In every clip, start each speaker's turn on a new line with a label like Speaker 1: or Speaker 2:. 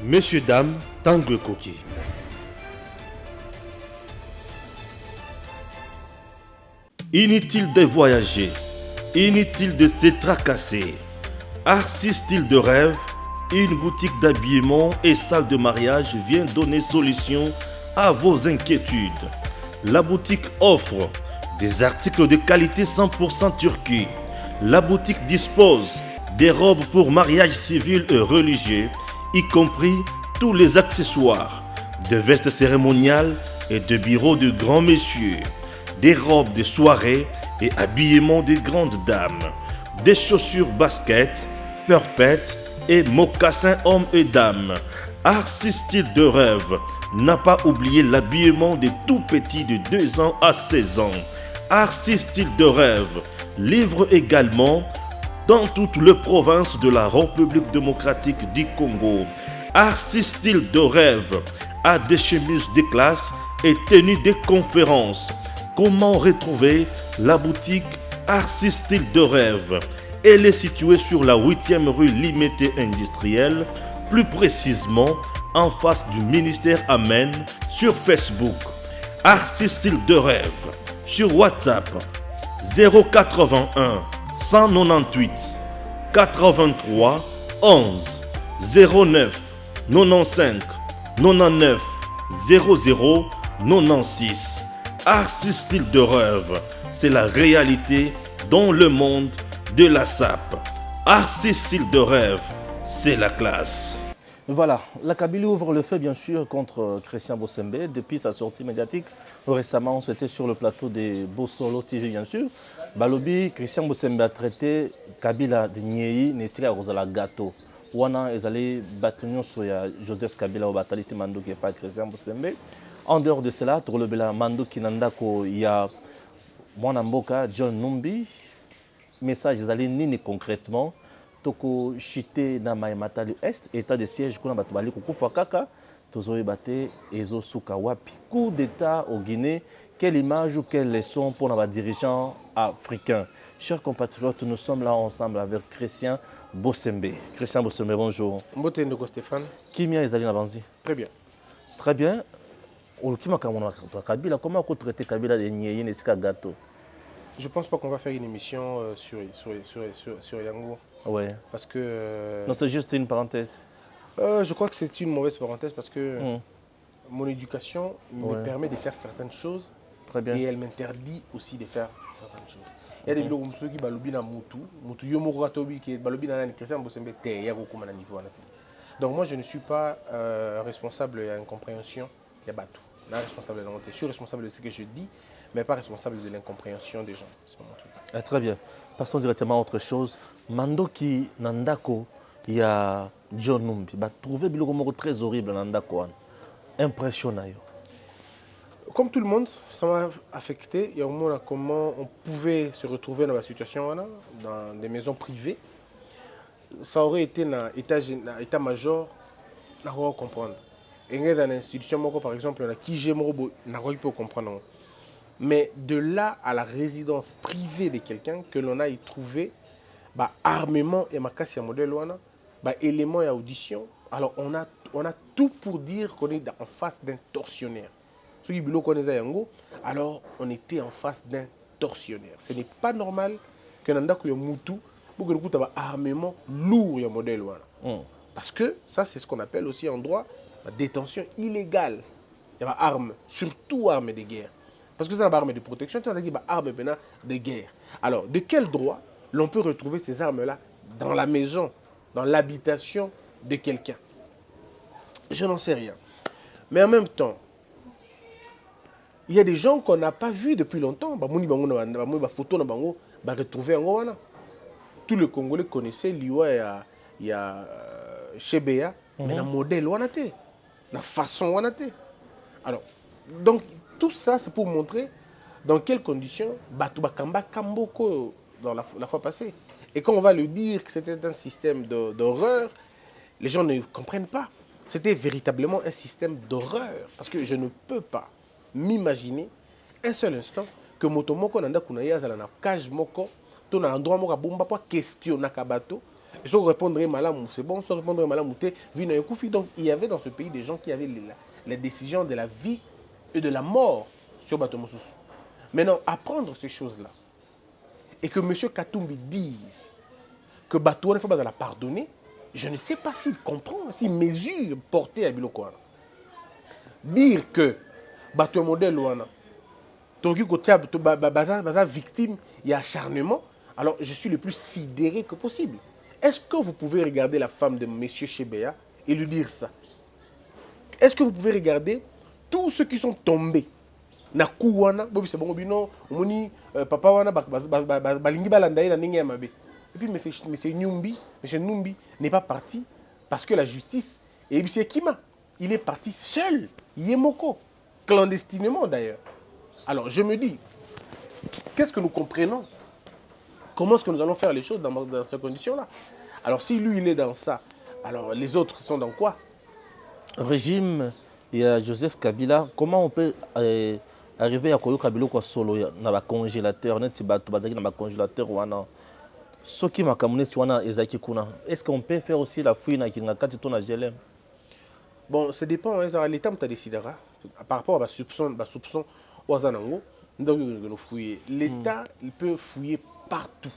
Speaker 1: Messieurs, dames, Tanguy Koki. Inutile de voyager, inutile de se tracasser. Arcis Style de Rêve, une boutique d'habillement et salle de mariage vient donner solution à vos inquiétudes. La boutique offre des articles de qualité 100% turquie. La boutique dispose des robes pour mariage civil et religieux, y compris tous les accessoires, de vestes cérémoniales et de bureaux de grands messieurs, des robes de soirée et habillement de grandes dames, des chaussures basket, purpettes et mocassins hommes et dames. Arcis Style de Rêve n'a pas oublié l'habillement des tout petits de 2 ans à 16 ans. Arcis Style de Rêve livre également dans toutes les provinces de la République démocratique du Congo. Arcis Style de Rêve a des chemises de classe et tenues de conférences. Comment retrouver la boutique Arcis Style de Rêve? Elle est située sur la 8e rue Limité Industrielle, plus précisément en face du ministère Amen, sur Facebook. Arcis Style de Rêve sur WhatsApp 081 198 83 11 09 95 99 00 96. Arcis Style de Rêve, c'est la réalité dans le monde de la SAP. Arcis Style de Rêve, c'est la classe.
Speaker 2: Voilà, la Kabylie ouvre le feu bien sûr contre Christian Bossembe depuis sa sortie médiatique. Récemment, c'était sur le plateau de Bossolo TV bien sûr. Balobi, Christian Bossembe a traité Kabila de Niei, Nesila Rosala Gato. Wana ezali batunyo sur Joseph Kabila au batali si mando qui pas Christian Bossembe. En dehors de cela, pour le mando kinandako il y a Mwana Mboka John Numbi. Message ezali nini concrètement? Toko chité na Matali Est, état de siège kuna bato bali kukufa kaka tozoye bate ezo suka wapi. Coup d'état au Guinée, quelle image ou quelle leçon pour nos dirigeants africains? Chers compatriotes, nous sommes là ensemble avec Christian Bossembe. Christian Bossembe, bonjour.
Speaker 3: Mbote ndeko Stéphane.
Speaker 2: Kimia ezali na banzi.
Speaker 3: Très bien.
Speaker 2: Très bien. Olukima kamona Kabila, comment vous traitez Kabila de Niéyi Nesika Gato?
Speaker 3: Je pense pas qu'on va faire une émission sur Yango.
Speaker 2: Ouais.
Speaker 3: Parce que...
Speaker 2: non, c'est juste une parenthèse.
Speaker 3: Je crois que c'est une mauvaise parenthèse parce que mon éducation me permet de faire certaines choses.
Speaker 2: Très bien.
Speaker 3: Et elle m'interdit aussi de faire certaines choses. Il y a des gens qui balobi na mutu, mutu yomo ratobi qui balobi na Christian Bossembe te ya ko na niveau na. Donc moi je ne suis pas responsable de l'incompréhension des bateaux. Non responsable de la montée. Je suis responsable de ce que je dis, mais pas responsable de l'incompréhension des gens. C'est pas mon truc.
Speaker 2: Très bien. Passons directement à autre chose. Mandoki Nandako, il y a John Numbi. Il a trouvé biloko très horrible Nandako. Impressionnant.
Speaker 3: Comme tout le monde, ça m'a affecté. Il y a un moment comment on pouvait se retrouver dans la situation là, dans des maisons privées. Ça aurait été dans l'état-major, on va comprendre. Et dans l'institution, par exemple, qui j'ai on peut comprendre. Mais de là à la résidence privée de quelqu'un que l'on a y trouvé, bah, armement et ma casse modèle, bah, éléments et audition. Alors on a tout pour dire qu'on est en face d'un tortionnaire. Ceux qui connaissent Yango, alors on était en face d'un tortionnaire. Ce n'est pas normal que Nandako Yamutu, pour que nous ayons un armement lourd et modèle. Parce que ça, c'est ce qu'on appelle aussi en droit la détention illégale. Il y a armes, surtout armes de guerre. Parce que c'est une arme de protection, tu as dit arme de guerre. Alors, de quel droit l'on peut retrouver ces armes-là dans la maison, dans l'habitation de quelqu'un? Je n'en sais rien. Mais en même temps, il y a des gens qu'on n'a pas vus depuis longtemps. Tous les Congolais connaissaient Liwa et Chebea, mais le modèle, la façon. Alors, donc, tout ça, c'est pour montrer dans quelles conditions Batouba Kamba Kamboko dans la fois passée. Et quand on va le dire que c'était un système d'horreur, les gens ne comprennent pas. C'était véritablement un système d'horreur. Parce que je ne peux pas m'imaginer un seul instant que Motomoko Nanda Kunaya Zalana Kaj Moko, ton endroit Moka Bumba pour questionner Nakabato, Et si on répondrait malamou, c'est bon, si on répondrait malamou, vu un coup. Donc il y avait dans ce pays des gens qui avaient les décisions de la vie et de la mort sur Batomosous. Maintenant, apprendre ces choses-là, et que M. Katumbi dise que Batou ne faut pas la pardonner, je ne sais pas s'il comprend, s'il mesure porter à Biloko. Dire que Batou modèle Baza victime, il y a acharnement, alors je suis le plus sidéré que possible. Est-ce que vous pouvez regarder la femme de M. Chebea et lui dire ça? Est-ce que vous pouvez regarder tous ceux qui sont tombés? Na kuwana bobi c'est bon bino omoni papa wana balingi balandaye na ninga mabe. Et puis monsieur Numbi n'est pas parti parce que la justice et monsieur Kima, il est parti seul, Yemoko, clandestinement d'ailleurs. Alors je me dis, qu'est-ce que nous comprenons? Comment est-ce que nous allons faire les choses dans ces conditions-là? Alors si lui il est dans ça, alors les autres sont dans quoi?
Speaker 2: Régime, il y a Joseph Kabila, comment on peut arriver à Koyo Kabila kwa solo na ba congélateur neti bato bazaki na ba congélateur wana soki makamune wana ezaki kuna, est-ce qu'on peut faire aussi la fouille na kinga kati to na GLM?
Speaker 3: Bon, ça dépend, hein, l'État me décidera par rapport à soupçon aux anango, nous fouiller. L'État il peut fouiller partout.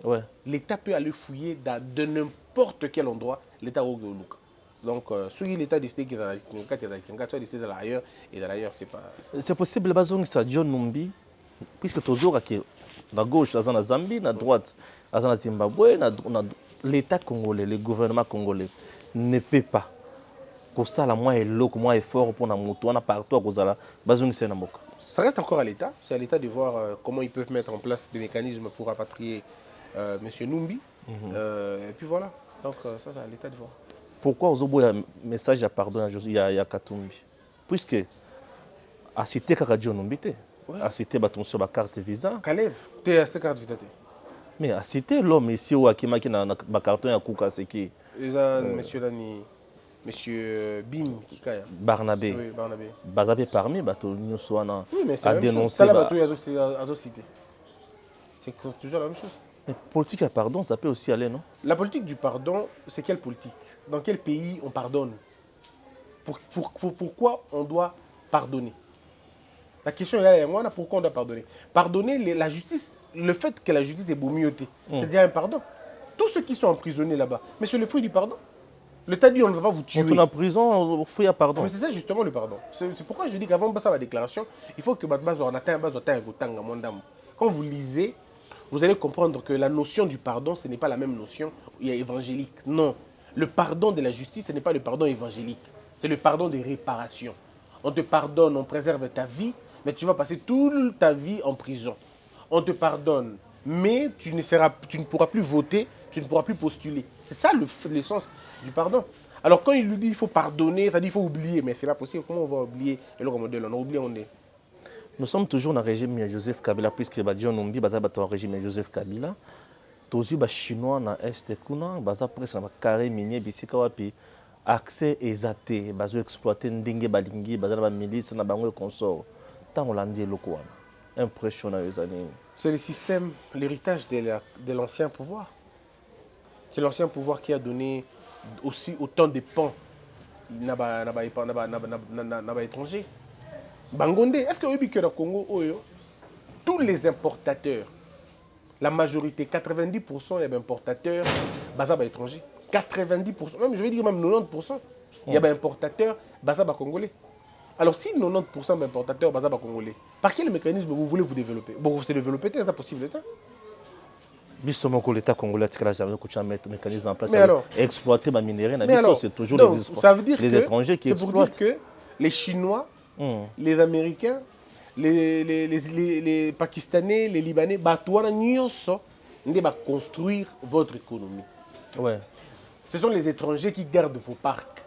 Speaker 2: Ouais.
Speaker 3: L'État peut aller fouiller de n'importe quel endroit, l'État au Goluka. Donc, soit l'État décide qu'il y a soit ailleurs, et d'ailleurs, c'est pas...
Speaker 2: C'est possible, que John Numbi, puisque toujours à la gauche, à la Zambie, à droite, à la Zimbabwe, l'État congolais, le gouvernement congolais ne peut pas. Pour ça, la moins lourd, moins effort pour la moto, on a partout à cause de la
Speaker 3: Ça reste encore à l'État. C'est à l'État de voir comment ils peuvent mettre en place des mécanismes pour rapatrier M. Numbi. Et puis voilà. Donc, ça, c'est à l'État de voir.
Speaker 2: Pourquoi vous avez un message à pardon à Katumbi? Puisque à citer Kakadio Nombite, à citer sur la carte visa.
Speaker 3: Kalev, tu es à cette carte visa.
Speaker 2: Mais à citer l'homme ici ou à qui m'a carton à Kouka, c'est qui?
Speaker 3: Monsieur Dani, monsieur Bim Kikaya.
Speaker 2: Barnabé.
Speaker 3: Oui, Barnabé.
Speaker 2: Barnabé parmi, nous sommes
Speaker 3: à dénoncer. C'est toujours la même chose.
Speaker 2: Mais politique à pardon, ça peut aussi aller, non?
Speaker 3: La politique du pardon, c'est quelle politique? Dans quel pays on pardonne? Pourquoi on doit pardonner? La question est là, pourquoi on doit pardonner? Pardonner la justice, le fait que la justice est boumioté, c'est déjà un pardon. Tous ceux qui sont emprisonnés là-bas, mais c'est le fruit du pardon. L'État dit on ne va pas vous tuer.
Speaker 2: Quand on est en prison, on fait à pardon.
Speaker 3: Mais c'est ça justement le pardon. C'est pourquoi je dis qu'avant de la déclaration, il faut que quand vous lisez, vous allez comprendre que la notion du pardon, ce n'est pas la même notion évangélique. Non. Le pardon de la justice, ce n'est pas le pardon évangélique. C'est le pardon des réparations. On te pardonne, on préserve ta vie, mais tu vas passer toute ta vie en prison. On te pardonne, mais tu ne pourras plus voter, tu ne pourras plus postuler. C'est ça le sens du pardon. Alors quand il lui dit qu'il faut pardonner, ça dit qu'il faut oublier, mais ce n'est pas possible. Comment on va oublier? Et le modèle, on a oublié, on est.
Speaker 2: Nous sommes toujours dans le régime de Joseph Kabila, puisque John Numbi est dans le régime de Joseph Kabila. Tous les Chinois dans l'Est, ils ont presque un carré minier, puis accès exaté, ils ont exploité Ndenge Balingi, ils ont milice, ils ont consort. Tant on l'a dit, impressionnant.
Speaker 3: C'est le système, l'héritage de l'ancien pouvoir. C'est l'ancien pouvoir qui a donné aussi autant de pans à étrangers. Bangonde, est-ce que vous savez que au Congo, tous les importateurs, la majorité, 90% des importateurs, sont étrangers. 90%, même je vais dire même 90%, il y a des importateurs, sont congolais. Alors si 90% des importateurs sont congolais, par quel mécanisme vous voulez vous développer? Bon, vous se développer, c'est possible l'État.
Speaker 2: L'État congolais a jamais mettre un mécanisme en place.
Speaker 3: Mais alors,
Speaker 2: exploiter les minéraux, c'est toujours les étrangers qui exploitent.
Speaker 3: C'est pour dire que les Chinois, les Américains, les Pakistanais, les Libanais, ils vont construire votre économie.
Speaker 2: Ouais.
Speaker 3: Ce sont les étrangers qui gardent vos parcs.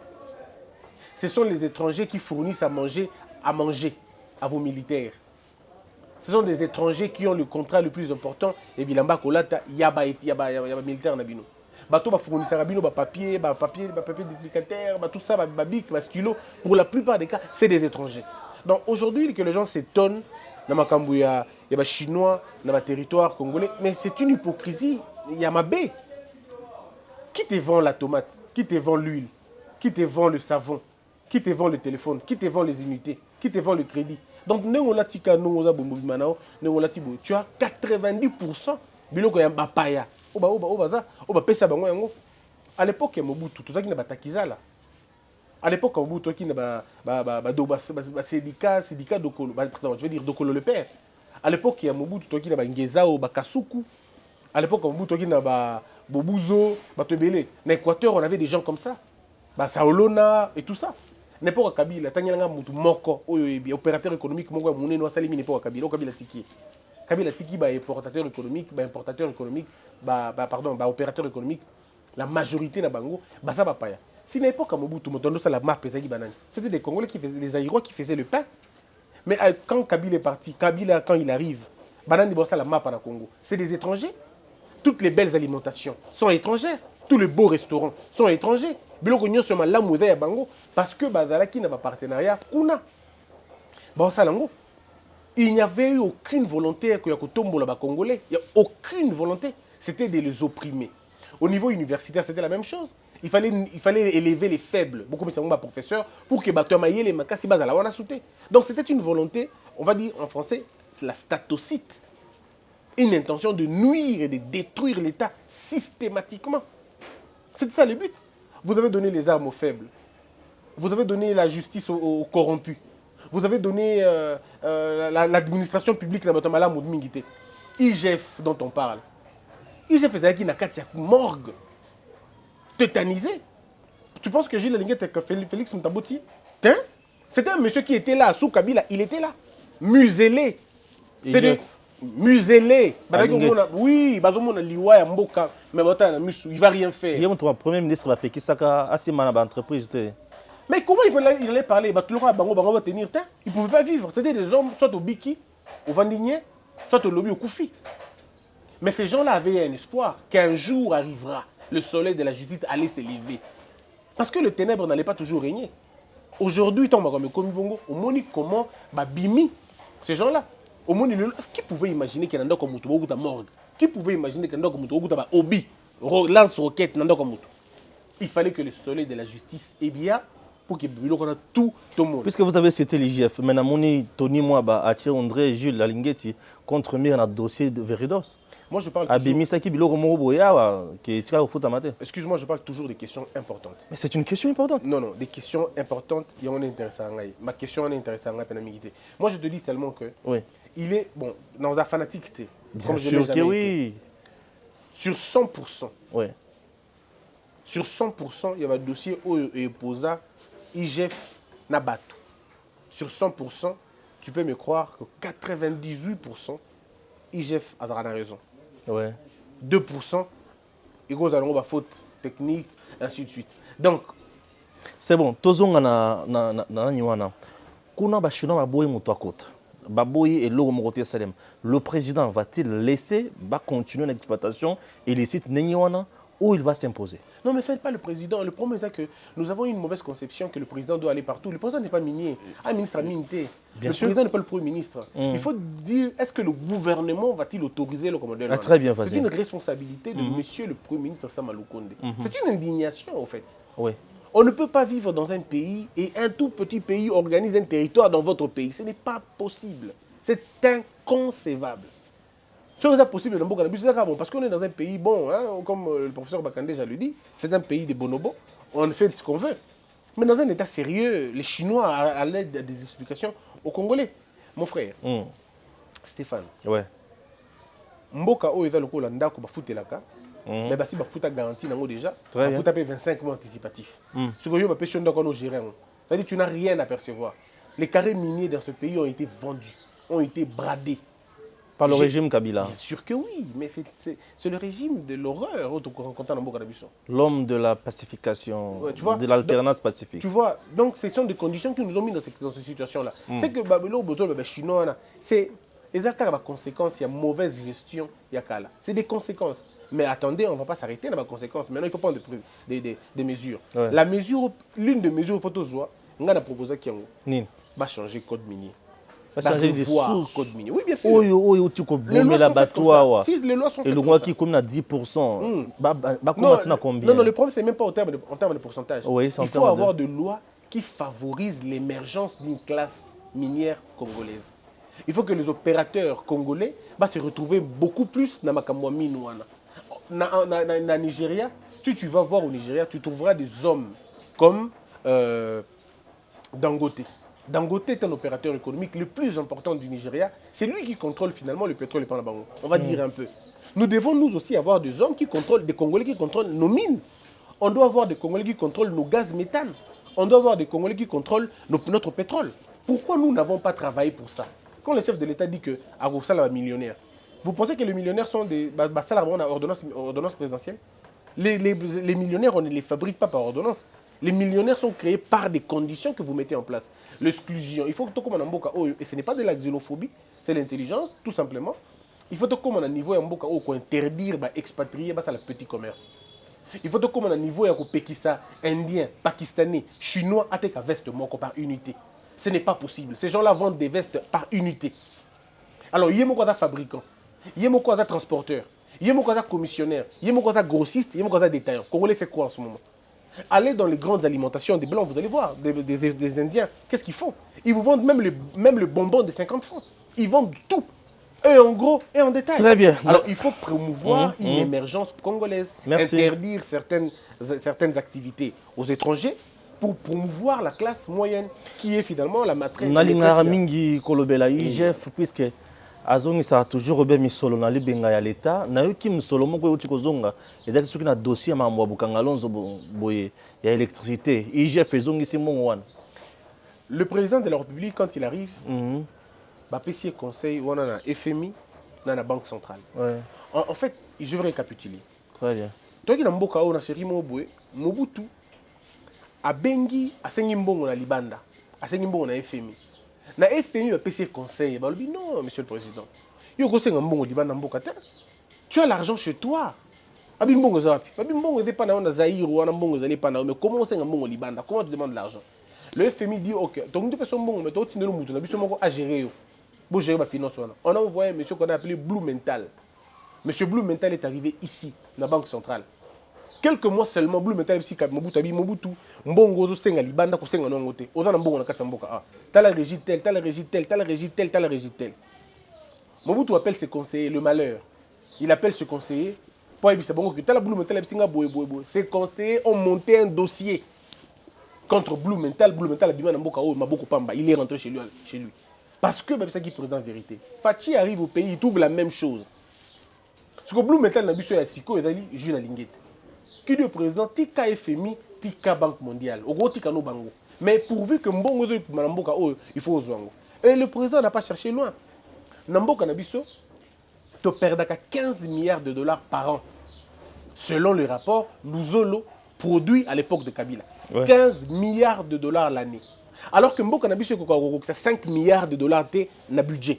Speaker 3: Ce sont les étrangers qui fournissent à manger à vos militaires. Ce sont des étrangers qui ont le contrat le plus important. Et bien, il y a des militaires. Bateau va fournir papier d'identificateur, tout ça, bic, stylo. Pour la plupart des cas, c'est des étrangers. Donc aujourd'hui, que les gens s'étonnent, il y a des Chinois dans le territoire congolais, mais c'est une hypocrisie. Il y a ma baie. Qui te vend la tomate? Qui te vend l'huile? Qui te vend le savon? Qui te vend le téléphone? Qui te vend les unités? Qui te vend le crédit? Donc, tu as 90% biloko ya bapaya. À l'époque, il y a Mobutu, tout ça qui n'a pas takizala. À l'époque, Mobutu, qui n'a pas syndicat d'Okolo, je veux dire d'Okolo le père. À l'époque, il y a Mobutu, qui n'a pas Ngezao, Bakasuku. À l'époque, Mobutu, qui n'a pas Bobuzo, Batebele. En Équateur, on avait des gens comme ça. Saolona et tout ça. N'importe Kabila, Tanyanga Moutou Moko, opérateur économique, Mongo Mouné, Noa Salimi, n'importe Kabila, Kabila Tiki. Kabila Tiki, importateur économique, opérateur économique, la majorité na bango, ça va pas. Si n'importe quand Mobutu, la map c'était des Congolais qui faisaient, les Aïrois qui faisaient le pain. Mais quand Kabila est parti, Kabila, quand il arrive, Banane de la map à Congo, c'est des étrangers. Toutes les belles alimentations sont étrangères. Tous les beaux restaurants sont étrangers. Parce que Bazalaki n'a pas partenariat. Il n'y avait eu aucune volonté que les Congolais. Il n'y a aucune volonté. C'était de les opprimer. Au niveau universitaire, c'était la même chose. Il fallait élever les faibles. Beaucoup de professeurs pour que les Makasi Bazala sauté. Donc c'était une volonté, on va dire en français, c'est la statocite. Une intention de nuire et de détruire l'État systématiquement. C'est ça le but. Vous avez donné les armes aux faibles. Vous avez donné la justice aux corrompus. Vous avez donné l'administration publique dans votre malade Mingité. IGF dont on parle. IGF faisait qui n'a qu'à morgue. Tétanisé. Tu penses que Gilles Lalinguet et Félix Mtabouti? C'était un monsieur qui était là, sous Kabila, il était là. Muselé. C'est muselé. Oui, il va rien faire.
Speaker 2: Il y a un premier ministre qui a entreprise.
Speaker 3: Mais comment il allait parler? Il ne pouvait pas vivre. C'était des hommes, soit au Biki, au Vandigné, soit au lobby, au Koufi. Mais ces gens-là avaient un espoir qu'un jour arrivera, le soleil de la justice allait se lever. Parce que le ténèbre n'allait pas toujours régner. Aujourd'hui, on montre comment Bimi, ces gens-là, qui pouvait imaginer qu'il y a un comme Moutou morgue? Qui pouvait imaginer qu'il y a un comme Moutou Obi, lance-roquette, il fallait que le soleil de la justice est bien pour que tout le monde.
Speaker 2: Puisque vous avez cité l'IGF, maintenant, Tony Mwaba, Athie André, Jules Lalinguetti, contre Mir dans le dossier de Veridos.
Speaker 3: Moi, je parle Excuse-moi, je parle toujours des questions importantes.
Speaker 2: Mais c'est une question importante.
Speaker 3: Non, des questions importantes, il y a un intéressant. Ma question est intéressante. Moi, je te dis seulement que
Speaker 2: oui.
Speaker 3: Il est, bon, dans la fanatique,
Speaker 2: comme je l'ai jamais oui.
Speaker 3: Sur 100%.
Speaker 2: Oui.
Speaker 3: Sur 100%, il y a un dossier où il pose IGF Nabatou. Sur 100%, tu peux me croire que 98%, IGF a raison.
Speaker 2: Ouais.
Speaker 3: 2%, il y a une faute technique, ainsi de suite. Donc,
Speaker 2: c'est bon. Tozonga na nywana. Kuna ba chinois ba boye muto akota. Ba boye et lo mokote salem. Le président va-t-il laisser continuer l'exploitation illicite nywana ou il va s'imposer?
Speaker 3: Non, mais faites pas le président. Le problème, c'est que nous avons une mauvaise conception que le président doit aller partout. Le président n'est pas minier. Un ministre a minité. Le président n'est pas le premier ministre. Il faut dire, est-ce que le gouvernement va-t-il autoriser le commandant?
Speaker 2: Très bien,
Speaker 3: c'est une responsabilité de monsieur le premier ministre Samalou Konde. C'est une indignation, en fait.
Speaker 2: Oui.
Speaker 3: On ne peut pas vivre dans un pays et un tout petit pays organise un territoire dans votre pays. Ce n'est pas possible. C'est inconcevable. C'est possible dans beaucoup de parce qu'on est dans un pays bon, hein, comme le professeur Bakande déjà le dit, c'est un pays de bonobos, on fait ce qu'on veut. Mais dans un état sérieux, les Chinois, à l'aide des explications aux Congolais, mon frère, Stéphane,
Speaker 2: ouais.
Speaker 3: Mboka o eza lokola ndako bafutelaka, mais basi bafuta garantie nango déjà, bafuta paye 25 mois anticipatifs. Ce que yo ba pêche ndako no gérer. C'est-à-dire tu n'as rien à percevoir. Les carrés miniers dans ce pays ont été vendus, ont été bradés.
Speaker 2: Par le régime Kabila?
Speaker 3: Bien sûr que oui, mais c'est le régime de l'horreur.
Speaker 2: L'homme de la pacification, ouais, de l'alternance pacifique.
Speaker 3: Tu vois, donc ce sont des conditions qui nous ont mis dans cette situation-là. C'est que les Chinois, c'est les conséquences, il y a mauvaise gestion, il y a Kala. C'est des conséquences. Mais attendez, on ne va pas s'arrêter dans les conséquences. Maintenant, il faut prendre des mesures. Ouais. La mesure, l'une des mesures, il faut que on a proposé qu'il va changer le code minier.
Speaker 2: changer des
Speaker 3: revoir
Speaker 2: sous.
Speaker 3: code minier. Oui, bien sûr.
Speaker 2: Oui, tu peux bomber la bateau.
Speaker 3: Si les lois sont
Speaker 2: et
Speaker 3: faites
Speaker 2: le
Speaker 3: comme
Speaker 2: mois
Speaker 3: ça.
Speaker 2: qui comme à 10%. Combien?
Speaker 3: Non, le problème, c'est même pas en termes de pourcentage.
Speaker 2: Oui,
Speaker 3: il faut avoir de lois qui favorisent l'émergence d'une classe minière congolaise. Il faut que les opérateurs congolais se retrouver beaucoup plus dans ma mine. Na Nigeria, si tu vas voir au Nigeria, tu trouveras des hommes comme Dangote. Dangote est un opérateur économique le plus important du Nigeria. C'est lui qui contrôle finalement le pétrole et le Bango. On va dire un peu. Nous devons nous aussi avoir des hommes qui contrôlent, des Congolais qui contrôlent nos mines. On doit avoir des Congolais qui contrôlent nos gaz méthane. On doit avoir des Congolais qui contrôlent notre pétrole. Pourquoi nous n'avons pas travaillé pour ça? Quand le chef de l'État dit que Arosala est millionnaire, vous pensez que les millionnaires sont des ordonnance présidentielle? Les millionnaires, on ne les fabrique pas par ordonnance. Les millionnaires sont créés par des conditions que vous mettez en place. L'exclusion. Il faut que tout comme on a et ce n'est pas de la xénophobie, c'est l'intelligence, tout simplement. Il faut que comme on a un niveau pour interdire, expatrier ça le petit commerce. Il faut que comme on a un niveau pour pékissa, indien, pakistanais, chinois, avec un veste par unité. Ce n'est pas possible. Ces gens-là vendent des vestes par unité. Alors, il y a un fabricant, il y a un transporteur, il y a un commissionnaire, il y a un grossiste, il y a un détaillant. Congolais fait quoi en ce moment? Allez dans les grandes alimentations des Blancs, vous allez voir, des Indiens, qu'est-ce qu'ils font? Ils vous vendent même le bonbon de 50 francs. Ils vendent tout, et en gros et en détail.
Speaker 2: Très bien.
Speaker 3: Alors il faut promouvoir une émergence congolaise, interdire certaines activités aux étrangers pour promouvoir la classe moyenne, qui est finalement la matrice.
Speaker 2: Nalinga mingi kolobela IGF, puisque Azongi ça a toujours rebé misolo na libenga ya l'État. Na yoki misolo moko yoti kozonga. Ezaki soki na dossier ma mwa bukanga lonzo boye ya électricité. IGF ezongi si mongo wana.
Speaker 3: Le président de la République, quand il arrive, va passer conseil on a FMI, dans la Banque centrale.
Speaker 2: Ouais.
Speaker 3: En fait, je vais récapituler.
Speaker 2: Très bien.
Speaker 3: Toi qui na mboka o na série Mobutu, Mobutu a bengi a sengi mbongo na libanda, a sengi mbongo na FMI. Na FMI va passer conseil, va lui dire non, monsieur le président. Yo ko senga mbongo libanda mboka te. Tu as l'argent chez toi. Abi mbongo zapi. Abi mbongo est pas na Zaïre ou na mbongo zali pas na, mais comment senga mbongo libanda? Comment tu demandes l'argent? Le FMI dit OK, donc tu fais son mbongo mais toi tu ne le mutu na biso moko à gérer yo. Bo gérer ba finance wana. On a envoyé monsieur qu'on a appelé Blue Mental. Monsieur Blue Mental est arrivé ici, dans la Banque centrale. Quelques mois seulement, Blue Mental ici, Mobutu, Mbongo, Senga, Libanda, Senga, Nongote, Oza Mbongo, Katsamboka, t'as la régie telle, t'as la régie telle, t'as la régie telle, t'as la régie telle. Mobutu appelle ses conseillers le malheur. Il appelle ce conseiller, t'as la Blue Mental, ses conseillers ont monté un dossier contre Blue Mental, il est rentré chez lui. Parce que c'est ça qui présente en vérité. Fachi arrive au pays, il trouve la même chose. Ce que Blue Metal n'a pas fait, c'est qu'il joue la linguette. Qui dit au président, Tika FMI, Tika Banque mondiale. Au gros, Tika no bango. Mais pourvu que Mbongo de Manamboka, il faut aux Zwango. Et le président n'a pas cherché loin. Namboka Nabiso, tu perds 15 milliards de dollars par an. Selon le rapport, Luzolo produit à l'époque de Kabila. Ouais. 15 milliards de dollars l'année. Alors que Mboka Nabiso, c'est 5 milliards de dollars de budget.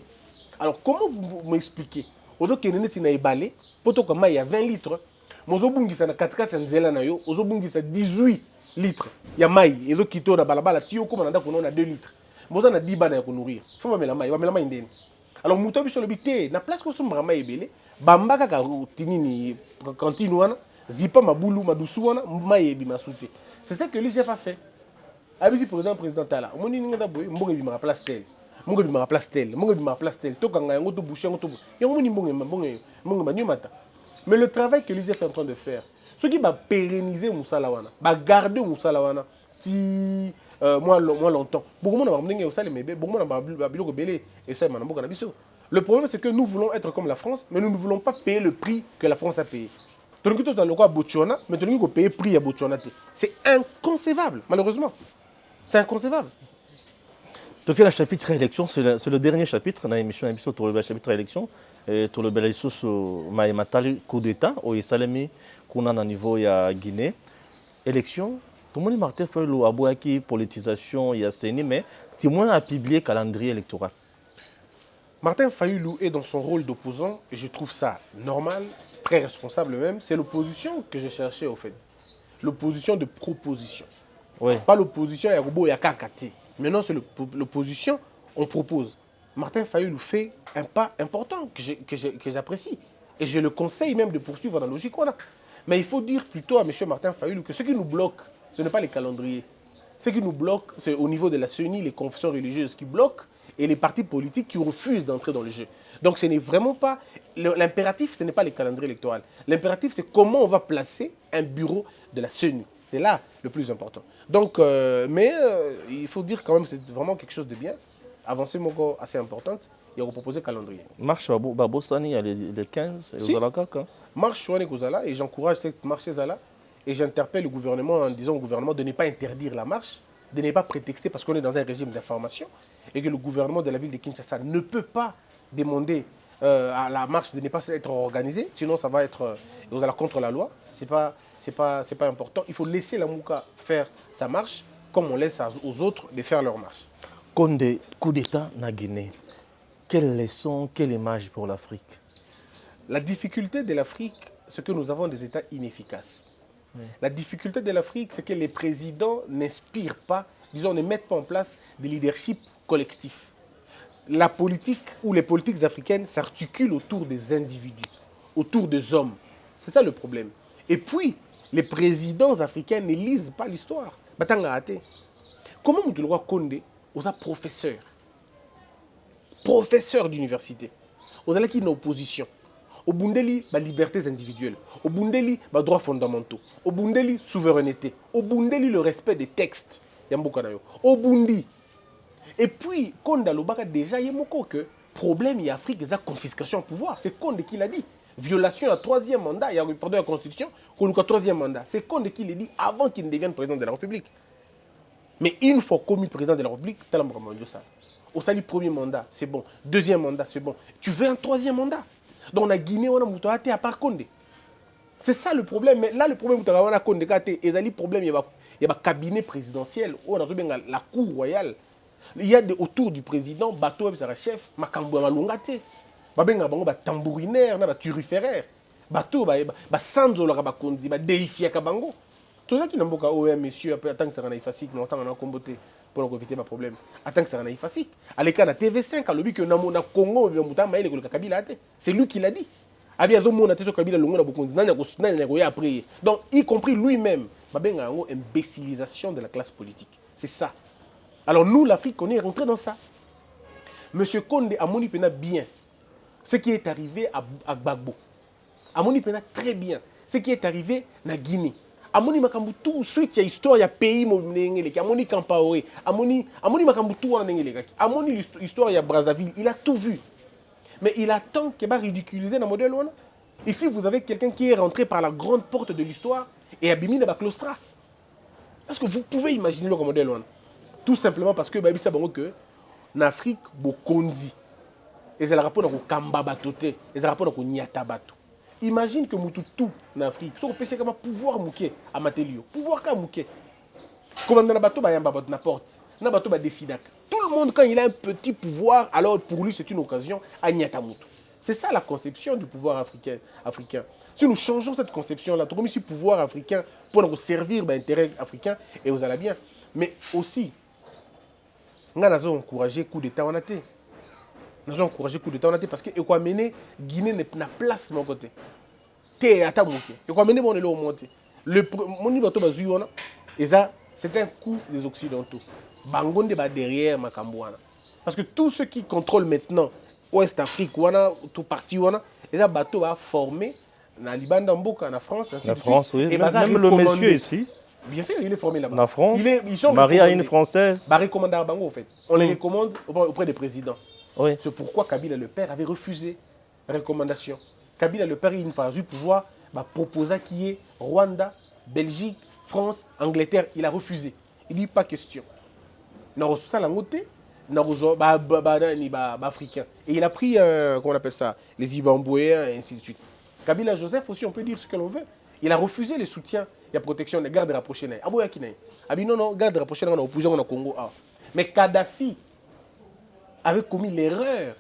Speaker 3: Alors comment vous m'expliquez? Odo kenene na ibalé, poto kama il y a 20 litres. Mozo bungisa na 4x4 nzela na yo, ozo bungisa 18 litres. Ya mai, ezo kito na balabala tiyo kuma nanda kono na 2 litres. Mozo na 10 bana ya ko nourrir. Faut ba mela mai ndeni. Alors muto biso lo bité, na place ko sombra mai ebele, bambaka ka tinini cantine wana, zipa mabulu madusu wana, mai ebi masute. C'est ça que le chef a fait. Abisi président tala. Moni ninga boy, mbongo bi ma place tel. Mongo bi ma place tel, mongo bi ma place tel, to kanga yango to boucher yango to. Yango ni mbongo manyumata. Mais le travail que l'IGF est en train de faire, ce qui va pérenniser Moussala wana, va garder Moussala wana si moi longtemps. Beaucoup de gens ont ça mais beaucoup de gens ont belé et ça manamboka na biso. Le problème c'est que nous voulons être comme la France, mais nous ne voulons pas payer le prix que la France a payé. Donc tout dans le quoi Botswana, mais tu dois payer prix à Botswana. C'est inconcevable malheureusement. C'est inconcevable.
Speaker 2: Donc le chapitre élection, c'est le dernier chapitre dans l'émission sur le chapitre élection et sur le belaïso sur Maïmatali coup d'état au Salemi qu'on a au niveau de Guinée. Élection, tout le monde Martin Fayulu abouaki politisation il y a CENI mais tout le monde a publié calendrier électoral.
Speaker 3: Martin Fayulu est dans son rôle d'opposant et je trouve ça normal, très responsable même. C'est l'opposition que je cherchais au fait. L'opposition de proposition. Ouais. Pas l'opposition à Robo et à Kakati. Maintenant, c'est l'opposition, on propose. Martin Fayulu fait un pas important que j'apprécie. Et je le conseille même de poursuivre dans la logique qu'on a. Mais il faut dire plutôt à M. Martin Fayulu que ce qui nous bloque, ce n'est pas les calendriers. Ce qui nous bloque, c'est au niveau de la CENI, les confessions religieuses qui bloquent et les partis politiques qui refusent d'entrer dans le jeu. Donc ce n'est vraiment pas... L'impératif, ce n'est pas les calendriers électoraux. L'impératif, c'est comment on va placer un bureau de la CENI. C'est là le plus important. Donc, il faut dire quand même que c'est vraiment quelque chose de bien. Avancée assez importante. Il a proposé calendrier.
Speaker 2: Marche Babosani, il y a les 15 et
Speaker 3: Si.
Speaker 2: Ozalaka.
Speaker 3: Marche Chouane Kozala et j'encourage cette marche Zala. Et j'interpelle le gouvernement en disant au gouvernement de ne pas interdire la marche, de ne pas prétexter parce qu'on est dans un régime d'information et que le gouvernement de la ville de Kinshasa ne peut pas demander à la marche de ne pas être organisée, sinon ça va être contre la loi. C'est pas important. Il faut laisser la Mouka faire sa marche comme on laisse aux autres de faire leur marche.
Speaker 2: Condé, coup d'État na Guinée. Quelle leçon, quelle image pour l'Afrique?
Speaker 3: La difficulté de l'Afrique, c'est que nous avons des États inefficaces. La difficulté de l'Afrique, c'est que les présidents n'inspirent pas, disons, ne mettent pas en place des leaderships collectifs. La politique ou les politiques africaines s'articulent autour des individus, autour des hommes. C'est ça le problème. Et puis, les présidents africains ne lisent pas l'histoire. Comment Moutouloua Condé, aux professeurs, professeurs d'université, aux qui sont en opposition, au Bundeli, bah, libertés individuelles. Au Bundeli, bah, droits fondamentaux. Au Bundeli, souveraineté. Au Bundeli, le respect des textes. Au Bundi. Et puis, Konda Lobaka, déjà, il y a que problème en Afrique, c'est la confiscation au pouvoir. C'est Konde qui l'a dit. Violation à troisième mandat, il y a pardon, la Constitution, qu'on a troisième mandat. C'est Konde qui l'a dit avant qu'il ne devienne président de la République. Mais une fois commis président de la République, tu as l'impression ça. Au sali premier mandat, c'est bon. Deuxième mandat, c'est bon. Tu veux un troisième mandat? Donc, la Guinée, on a Moutouate à part Condé. C'est ça le problème. Mais là, le problème, c'est que Condé, il y a un problème, il y a un cabinet présidentiel, on a la cour royale. Il y a autour du président, bateau, chef, Makambo, Malungate, Babenga, tambourinaire, turiféraire, bateau, Sanzo, Rabakondi, Deifia Kabango. Tout ça qui n'a pas dit, monsieur, attends que ça soit facile, mais attends que ça comboté pour éviter ma problème. Attends que ça soit facile. À l'écart de TV5, à l'objet que nous avons Congo, c'est lui qui l'a dit. Donc, y compris lui-même, il y a une imbécilisation de la classe politique. C'est ça. Alors nous, l'Afrique, on est rentré dans ça. Monsieur Condé a moni bien ce qui est arrivé à Gbagbo. A moni très bien ce qui est arrivé à Guinée. Amoni makambu tout suite ya histoire ya pays mo nengele amoni Kampaoré amoni makambu tout wana nengele amoni histoire ya Brazzaville, il a tout vu. Mais il attend qu'il va ridiculiser dans modèle wana. Ici vous avez quelqu'un qui est rentré par la grande porte de l'histoire et abimi na ba claustra. Est-ce que vous pouvez imaginer le modèle wana? Tout simplement parce que babisa bango que en Afrique bokonzi et ça le rapport na kamba batoté et ça rapport na nyata bato. Imagine que tout en Afrique, si on peut essayer de pouvoir mouquer à Matelio, pouvoir qu'à mouquer. Comme dans la bateau, il y a un porte, dans la bateau, il y a des tout le monde, quand il a un petit pouvoir, alors pour lui, c'est une occasion à Nyatamutu. C'est ça la conception du pouvoir africain. Si nous changeons cette conception-là, tout comme si pouvoir africain pour nous servir l'intérêt africain, et vous allez bien. Mais aussi, nous avons encouragé le coup d'État en athée. Nous avons encouragé le coup d'État parce que Guinée n'a pas place de mon côté. C'est un coup des Occidentaux. Bangonde va derrière Makambouana. Parce que tous ceux qui contrôlent maintenant Ouest Afrique, tout parti, les bateaux va former dans Liban, en France.
Speaker 2: La France, oui.
Speaker 3: Et
Speaker 2: même le monsieur ici.
Speaker 3: Bien sûr, il est formé là-bas.
Speaker 2: La France.
Speaker 3: Ils
Speaker 2: Marie a une française.
Speaker 3: Bah, recommandé à Bango, en fait. On les recommande auprès des présidents.
Speaker 2: Oui.
Speaker 3: C'est pourquoi Kabila le père avait refusé la recommandation. Kabila le père, il n'a du pouvoir, proposa qui est Rwanda, Belgique, France, Angleterre. Il a refusé. Il dit pas question. Il a reçu ça la montée, il a reçu africain. Et il a pris, comment on appelle ça, les Zimbabwéens et ainsi de suite. Kabila Joseph aussi, on peut dire ce que l'on veut. Il a refusé le soutien, la protection des gardes rapprochés. Non, garde rapprochés, on a opposé au Congo. Mais Kadhafi avait commis l'erreur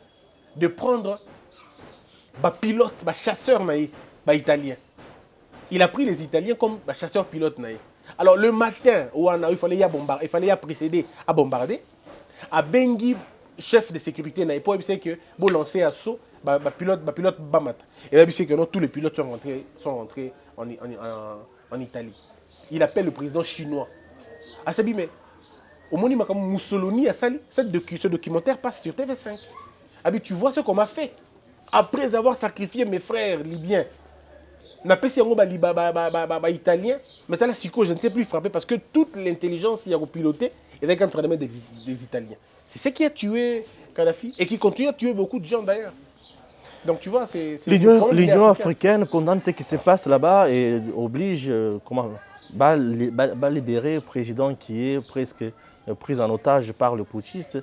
Speaker 3: de prendre pilote, chasseur italien. Il a pris les Italiens comme chasseurs pilotes. Alors le matin, il fallait y précéder à bombarder. À Bengi, chef de sécurité n'a pas dit que bon lancer assaut, pilote bamat. Et là, c'est que non, tous les pilotes sont rentrés en Italie. Il appelle le président chinois. Asabi, mais au moment où Mussolini a sali, ce documentaire passe sur TV5. Abi, tu vois ce qu'on m'a fait après avoir sacrifié mes frères libyens. Na pesi yango ba italien, maintenant la psycho, je ne sais plus frapper parce que toute l'intelligence il y a piloté et avec entraînement des Italiens. C'est ce qui a tué Kadhafi et qui continue à tuer beaucoup de gens d'ailleurs. Donc tu vois, c'est
Speaker 2: l'Union africaine condamne ce qui se passe là-bas et oblige à libérer le président qui est presque pris en otage par le putschiste.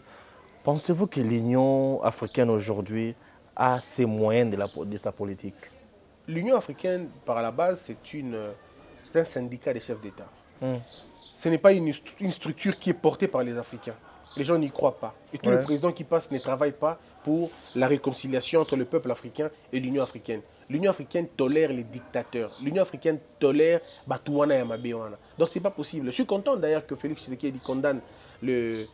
Speaker 2: Pensez-vous que l'Union africaine aujourd'hui a ses moyens de sa politique?
Speaker 3: L'Union africaine, par la base, c'est un syndicat des chefs d'État. Ce n'est pas une structure qui est portée par les Africains. Les gens n'y croient pas. Et tous les présidents qui passent ne travaillent pas pour la réconciliation entre le peuple africain et l'Union africaine. L'Union africaine tolère les dictateurs. L'Union africaine tolère Batouana et Mabewana. Donc ce n'est pas possible. Je suis content d'ailleurs que Félix Tshisekedi condamne le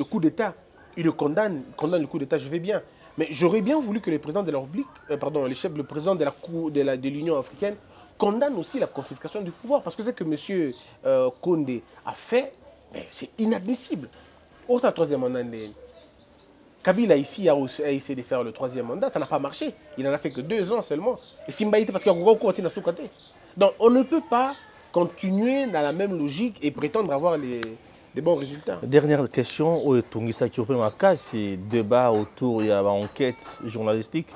Speaker 3: coup d'État. Il le condamne le coup d'État, je vais bien. Mais j'aurais bien voulu que le président de la République, le président de l'Union africaine condamne aussi la confiscation du pouvoir. Parce que ce que M. Condé a fait, c'est inadmissible. Au troisième mandat, Kabila ici a essayé de faire le troisième mandat, ça n'a pas marché. Il n'en a fait que 2 ans seulement. Et Simbaïté, parce qu'il y a encore continue à sous-côté. Donc on ne peut pas continuer dans la même logique et prétendre avoir des bons résultats.
Speaker 2: Dernière question, Tungisa Kiopemaka, c'est débat autour de l'enquête journalistique.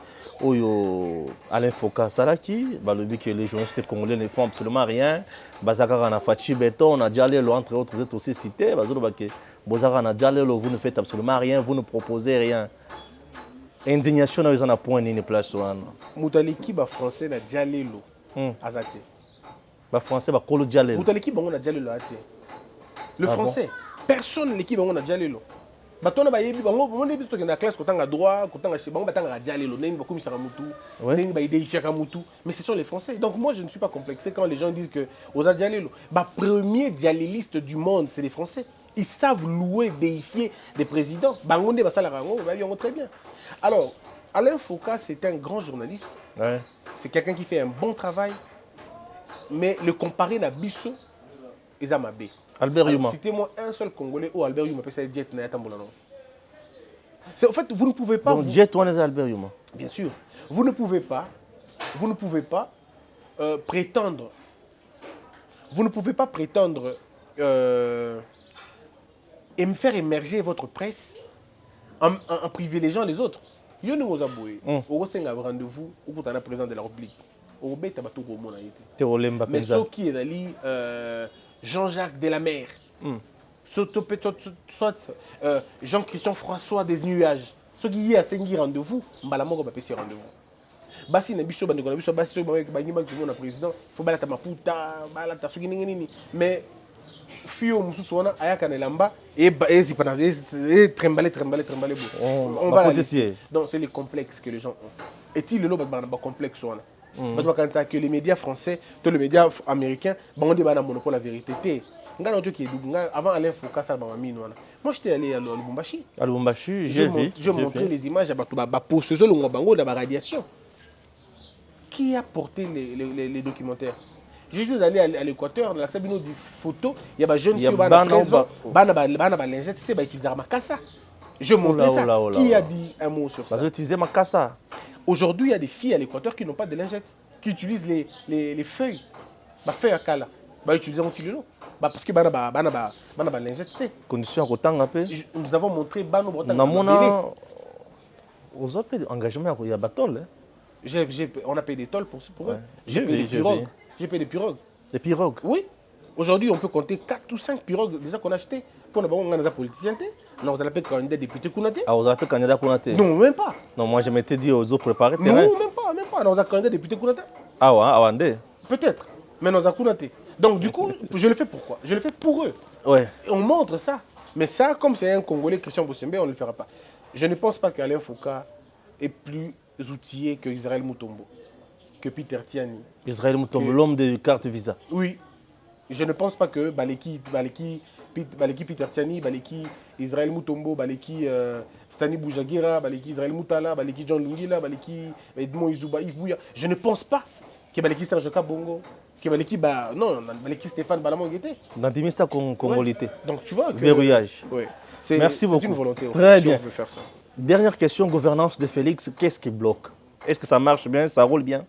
Speaker 2: Alain Foka Salaki, le dit que les journalistes congolais ne font absolument rien. Bazakara na Fachi Beton, on a déjà l'air, entre autres, vous êtes aussi cité. Bozara na déjà l'air, vous ne faites absolument rien, vous ne proposez rien. Indignation, on a point ni place.
Speaker 3: Moutaliki, français, na déjà l'air, azate.
Speaker 2: Français, kolo déjà l'air.
Speaker 3: Moutaliki, on a déjà l'air. Le français, personne l'équipe on a déjà l'élo. Batona ba yebi bango on est dans la classe quand on a droit, quand on a chez bango batanga déjà l'élo, n'est pas comme ça mutu, n'est pas idée faire mutu, mais ce sont les Français. Donc moi je ne suis pas complexé quand les gens disent que aux déjà l'élo. Bah premier dialéliste du monde, c'est les Français. Ils savent louer, déifier des présidents. Bango ne ba ça la rango, bah ils ont très bien. Alors Alain Foka, c'est un grand journaliste.
Speaker 2: Ouais.
Speaker 3: C'est quelqu'un qui fait un bon travail, mais le comparer à Bissot, ils ont mabé.
Speaker 2: Albert Yuma.
Speaker 3: Citez-moi un seul Congolais où Albert Yuma peut faire jet na yatambolano. En fait, vous ne pouvez pas.
Speaker 2: Donc jet on est Albert Yuma.
Speaker 3: Bien sûr, vous ne pouvez pas prétendre. Vous ne pouvez pas prétendre et me faire émerger votre presse en privilégiant les autres. Yo ne vous abouez. Au senga rendez-vous au pour le président de la République. Au bête ba tout mona été. Mais ce qui est dali Jean-Jacques Delamer, soit Jean-Christian François des Nuages, ceux qui y a 5 rendez-vous, Mbalamoko va passer rendez-vous. Basi na biso bandeko na biso basi to ba ngima ki mona président, faut balata maputa, balata soki nini mais fio mususu wana ayaka na lamba et zipana trembler beau. On va laisser. Donc c'est les complexes que les gens ont. Est-il le ba complexe wana? Que les médias français, tous les médias américains, ont un monopole la vérité. Avant Alain Foucault, moi j'étais allé à Lubumbashi.
Speaker 2: À Lubumbashi, j'ai
Speaker 3: montré les images pour ce seul de la radiation. Qui a porté les documentaires? Je suis allé à l'Équateur, dans la cabine des photos, il y a des jeunes filles qui ont 13 ans, qui ont utilisé Makassa. Je montrais ça. Qui a dit un mot sur ça?
Speaker 2: Parce que utiliser Makassa.
Speaker 3: Aujourd'hui, il y a des filles à l'Équateur qui n'ont pas de lingettes, qui utilisent les feuilles. Les feuilles à Kala. Ils utilisent un stylo. Parce que les lingettes, c'était.
Speaker 2: Condition à peu.
Speaker 3: Nous avons montré Bano Bretagne.
Speaker 2: Vous avez payé engagement, il y a des tolls.
Speaker 3: On a payé des tolls pour eux. J'ai payé des pirogues. J'ai payé des pirogues.
Speaker 2: Des pirogues?
Speaker 3: Oui. Aujourd'hui, on peut compter 4 ou 5 pirogues déjà qu'on a achetées. Pour les politiciens. Non, vous appelez candidat député Kounaté.
Speaker 2: Ah, vous appelez candidat Kounaté?
Speaker 3: Non, même pas.
Speaker 2: Non, moi je m'étais dit aux autres préparés.
Speaker 3: Non, même pas. Non, vous avez candidat député Kounaté.
Speaker 2: Ah ouais, à Wandé.
Speaker 3: Peut-être. Mais nous avons Kounaté. Donc du coup, je le fais pourquoi? Je le fais pour eux.
Speaker 2: Ouais.
Speaker 3: Et on montre ça. Mais ça, comme c'est un Congolais, Christian Bossembe, on ne le fera pas. Je ne pense pas qu'Alain Foucault est plus outillé que Israël Mutombo, que Peter Tiani.
Speaker 2: Israël Mutombo, l'homme de carte Visa.
Speaker 3: Oui. Je ne pense pas que Baleki baleki Peter Tiani, baleki Israël Mutombo, baleki Stani Boujagira, baleki Israël Moutala, baleki John Lungila, baleki Edmond Izuba, Yves Bouya. Je ne pense pas que baleki Serge Kabongo, que baleki non, baleki Stéphane Balamongete.
Speaker 2: Nandimisa Congolité.
Speaker 3: Donc tu vois que
Speaker 2: verrouillage.
Speaker 3: Oui.
Speaker 2: Merci beaucoup.
Speaker 3: C'est une volonté.
Speaker 2: Très bien.
Speaker 3: On veut faire ça.
Speaker 2: Dernière question, gouvernance de Félix, qu'est-ce qui bloque? Est-ce que ça marche bien, ça roule bien?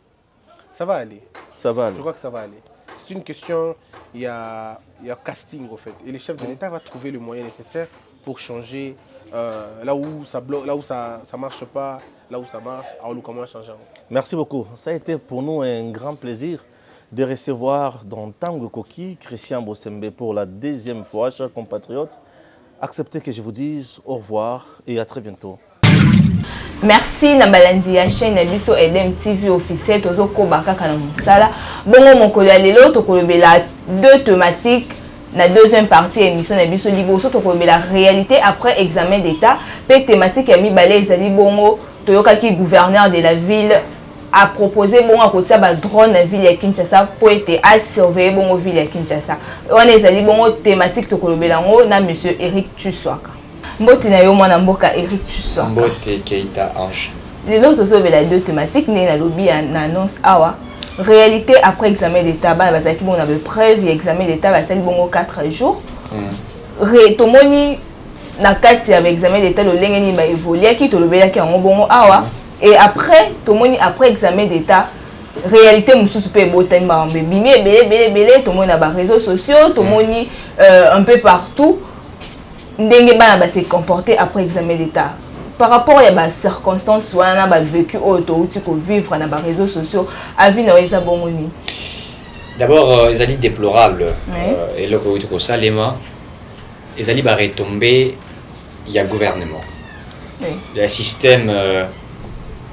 Speaker 3: Ça va aller.
Speaker 2: Ça va aller.
Speaker 3: Je crois que ça va aller. C'est une question, il y a casting au fait. Et le chef de l'État va trouver le moyen nécessaire pour changer là où ça bloque, là où ça ne marche pas, là où ça marche, alors nous comment changer.
Speaker 2: Merci beaucoup. Ça a été pour nous un grand plaisir de recevoir dans Tango Koki Christian Bossembe pour la deuxième fois, chers compatriotes. Acceptez que je vous dise au revoir et à très bientôt.
Speaker 4: Merci na balandi ya chaîne na biso Edem TV officiel tozo kobaka kana musala bongo mokolo ya lelo tokolobela deux thématiques na deuxième partie émission na biso liboso tokolobela réalité après examen d'état pe thématique ya mibale ezali bongo toyokaki gouverneur de la ville a proposé bongo akotia ba drone na ville ya Kinshasa pour être à surveiller bongo ville ya Kinshasa wana ezali bongo thématique tokolobela ngo na monsieur Eric Tsouaka. Mbote na yo mwana mboka Eric Tsouaka.
Speaker 5: Mbote Keita Ange.
Speaker 4: Lelo tozobela deux thématiques né na lobby na annonce awa. Réalité après examen d'état ba bazaki bon na preuve examen d'état ba sali bongo 4 jours. Tomoni na kati ya examen d'état lo lengeni ba évoluer ki tolobela ki en bongo awa et après tomoni après examen d'état réalité mususu pe botemba mbe bimi belé tomoni na ba réseaux sociaux tomoni un peu partout. Ndenge bana ba se comporter après examen d'état par rapport à ba circonstances wana ba vécu auto tu ko vivre na ba réseaux sociaux avis na eza bongoni.
Speaker 5: D'abord ils allaient déplorable et le ko tu ko salema ils allaient ba retomber il y a gouvernement. Le système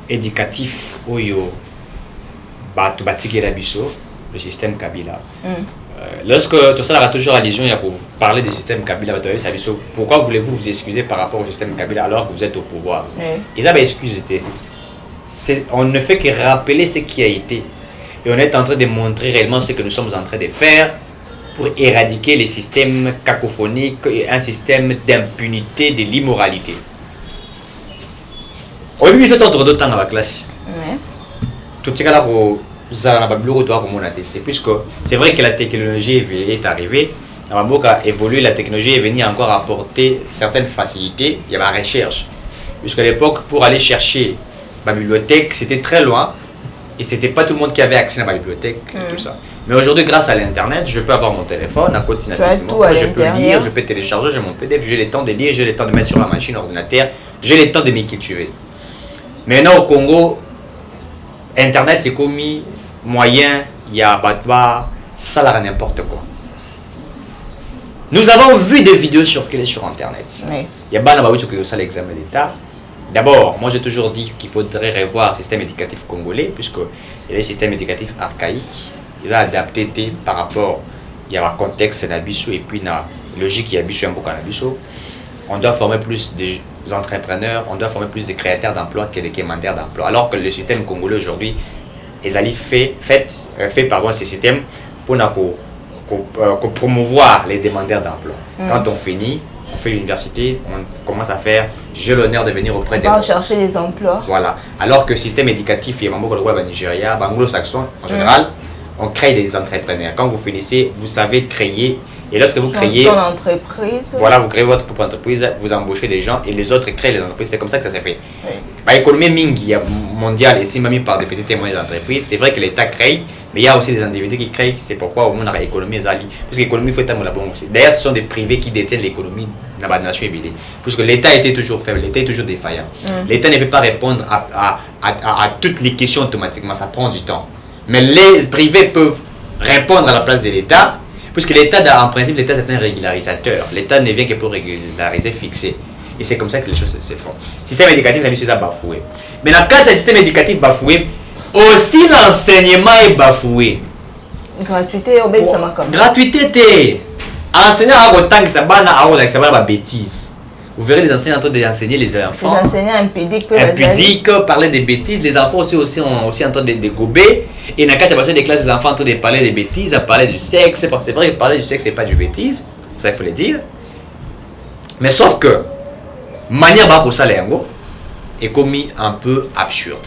Speaker 5: éducatif oyo ba to batiki la biso le système Kabila. Lorsque tout ça aura toujours allusion pour parler du système Kabila, pourquoi voulez-vous vous excuser par rapport au système Kabila alors que vous êtes au pouvoir? Ils avaient excusé. On ne fait que rappeler ce qui a été. Et on est en train de montrer réellement ce que nous sommes en train de faire pour éradiquer les systèmes cacophoniques et un système d'impunité, de l'immoralité. Au début, c'est entre deux temps dans la classe. Tout ce cas-là, c'est puisque c'est vrai que la technologie est arrivée, a évolué, la technologie est venue encore apporter certaines facilités, il y avait la recherche. Puisqu'à l'époque, pour aller chercher ma bibliothèque, c'était très loin et c'était pas tout le monde qui avait accès à ma bibliothèque et tout ça. Mais aujourd'hui, grâce à l'internet, je peux avoir mon téléphone à côté de je peux lire, je peux télécharger, j'ai mon PDF, j'ai le temps de lire, j'ai le temps de mettre sur la machine ordinateur, j'ai le temps de m'équilibrer. Maintenant au Congo, internet c'est commis moyen, il y a batba, ça là n'importe quoi. Nous avons vu des vidéos circuler sur internet. Il y a ça l'examen d'état. D'abord, moi j'ai toujours dit qu'il faudrait revoir le système éducatif congolais puisque il y a un système éducatif archaïque. Il a adapté par rapport il y a un contexte d'Abisso et puis la logique il y a Abisso un peu Abisso. On doit former plus de entrepreneurs, on doit former plus de créateurs d'emplois que de quémandeurs d'emplois. Alors que le système congolais aujourd'hui ils allaient fait ce système pour promouvoir les demandeurs d'emploi. Quand on finit, on fait l'université, on commence à faire j'ai l'honneur de venir auprès des...
Speaker 4: On va chercher des emplois.
Speaker 5: Voilà. Alors que le système éducatif, il y a au Nigeria, anglo-saxon en général, on crée des entrepreneurs. Quand vous finissez, vous savez créer. Et lorsque vous créez...
Speaker 4: Ton entreprise.
Speaker 5: Voilà, vous créez votre propre entreprise, vous embauchez des gens et les autres créent les entreprises. C'est comme ça que ça s'est fait. L'économie mingi mondiale, ici même par des petites et moyennes entreprises, c'est vrai que l'État crée, mais il y a aussi des individus qui créent. C'est pourquoi au monde a l'économie Zali. Parce que l'économie faut être la bonne. D'ailleurs, ce sont des privés qui détiennent l'économie dans la nation ébélée. Puisque l'État était toujours faible, l'État est toujours défaillant. L'État ne peut pas répondre à toutes les questions automatiquement, ça prend du temps. Mais les privés peuvent répondre à la place de l'État. Puisque l'État, en principe, l'État c'est un régularisateur. L'État ne vient que pour régulariser, fixer. Et c'est comme ça que les choses se font. Le système éducatif, la mission est bafoué. Mais dans le système éducatif bafoué, aussi l'enseignement est bafoué.
Speaker 4: Gratuité, au ça m'a comme.
Speaker 5: Gratuité, enseignant à autant que ça va bêtises. Vous verrez les enseignants en train d'enseigner les enfants.
Speaker 4: Les enseignants impudiques
Speaker 5: parler des bêtises. Les enfants sont aussi en train de gober. Et dans le cas des classes, les enfants en train de parler des bêtises, à parler du sexe. C'est vrai que parler du sexe, c'est pas du bêtise. Ça, il faut le dire. Mais sauf que, manière pour ça, est commis un peu absurde.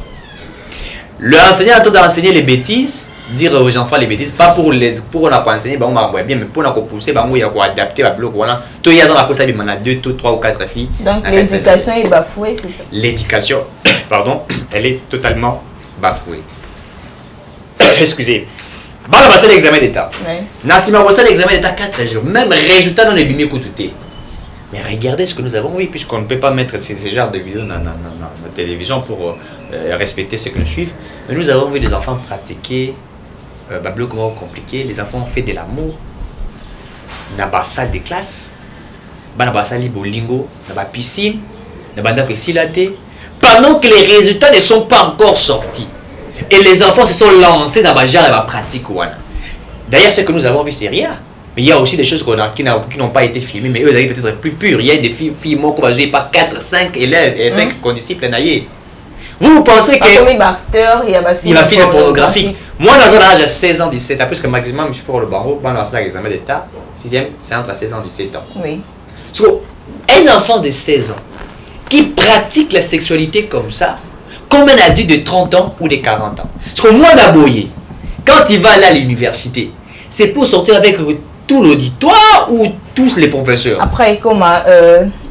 Speaker 5: L'enseignant est en train d'enseigner les bêtises, dire aux enfants les bêtises, pas pour on a pas enseigner, on va bien, mais pour on a pousser, on a adapter, tout y a dans ça, il y a 2, 3 ou 4 filles.
Speaker 4: Donc l'éducation est bafouée, c'est ça?
Speaker 5: L'éducation, pardon, elle est totalement bafouée. Excusez. Bon, on va passer l'examen d'État. Nassima Bossa, l'examen d'État 4 jours. Même résultat dans les bimés tout. Mais regardez ce que nous avons vu, puisqu'on ne peut pas mettre ces genres de vidéos dans la télévision pour respecter ce que nous suivons. Mais nous avons vu des enfants pratiquer, comment compliqué, les enfants ont fait de l'amour dans la salle de classe, dans la salle de bolingo, dans la piscine, dans la silaté, pendant que les résultats ne sont pas encore sortis. Et les enfants se sont lancés dans la genre et la pratique. D'ailleurs, ce que nous avons vu, c'est rien. Mais il y a aussi des choses qui n'ont pas été filmées, mais eux, ils arrivent peut-être plus purs. Il y a des filles qui n'ont pas 4, 5 élèves et 5 condisciples. Vous pensez que.
Speaker 4: Il y a
Speaker 5: un film pornographique. Moi, dans un âge de 16 ans, 17 ans, parce que maximum, je suis pour le barreau, dans l'examen d'État, 6e, c'est entre 16 ans et 17 ans.
Speaker 4: Oui.
Speaker 5: Un enfant de 16 ans qui pratique la sexualité comme ça, comme un adulte de 30 ans ou de 40 ans. Parce que moi, Naboye, quand il va aller à l'université, c'est pour sortir avec tout l'auditoire ou tous les professeurs.
Speaker 4: Après, comme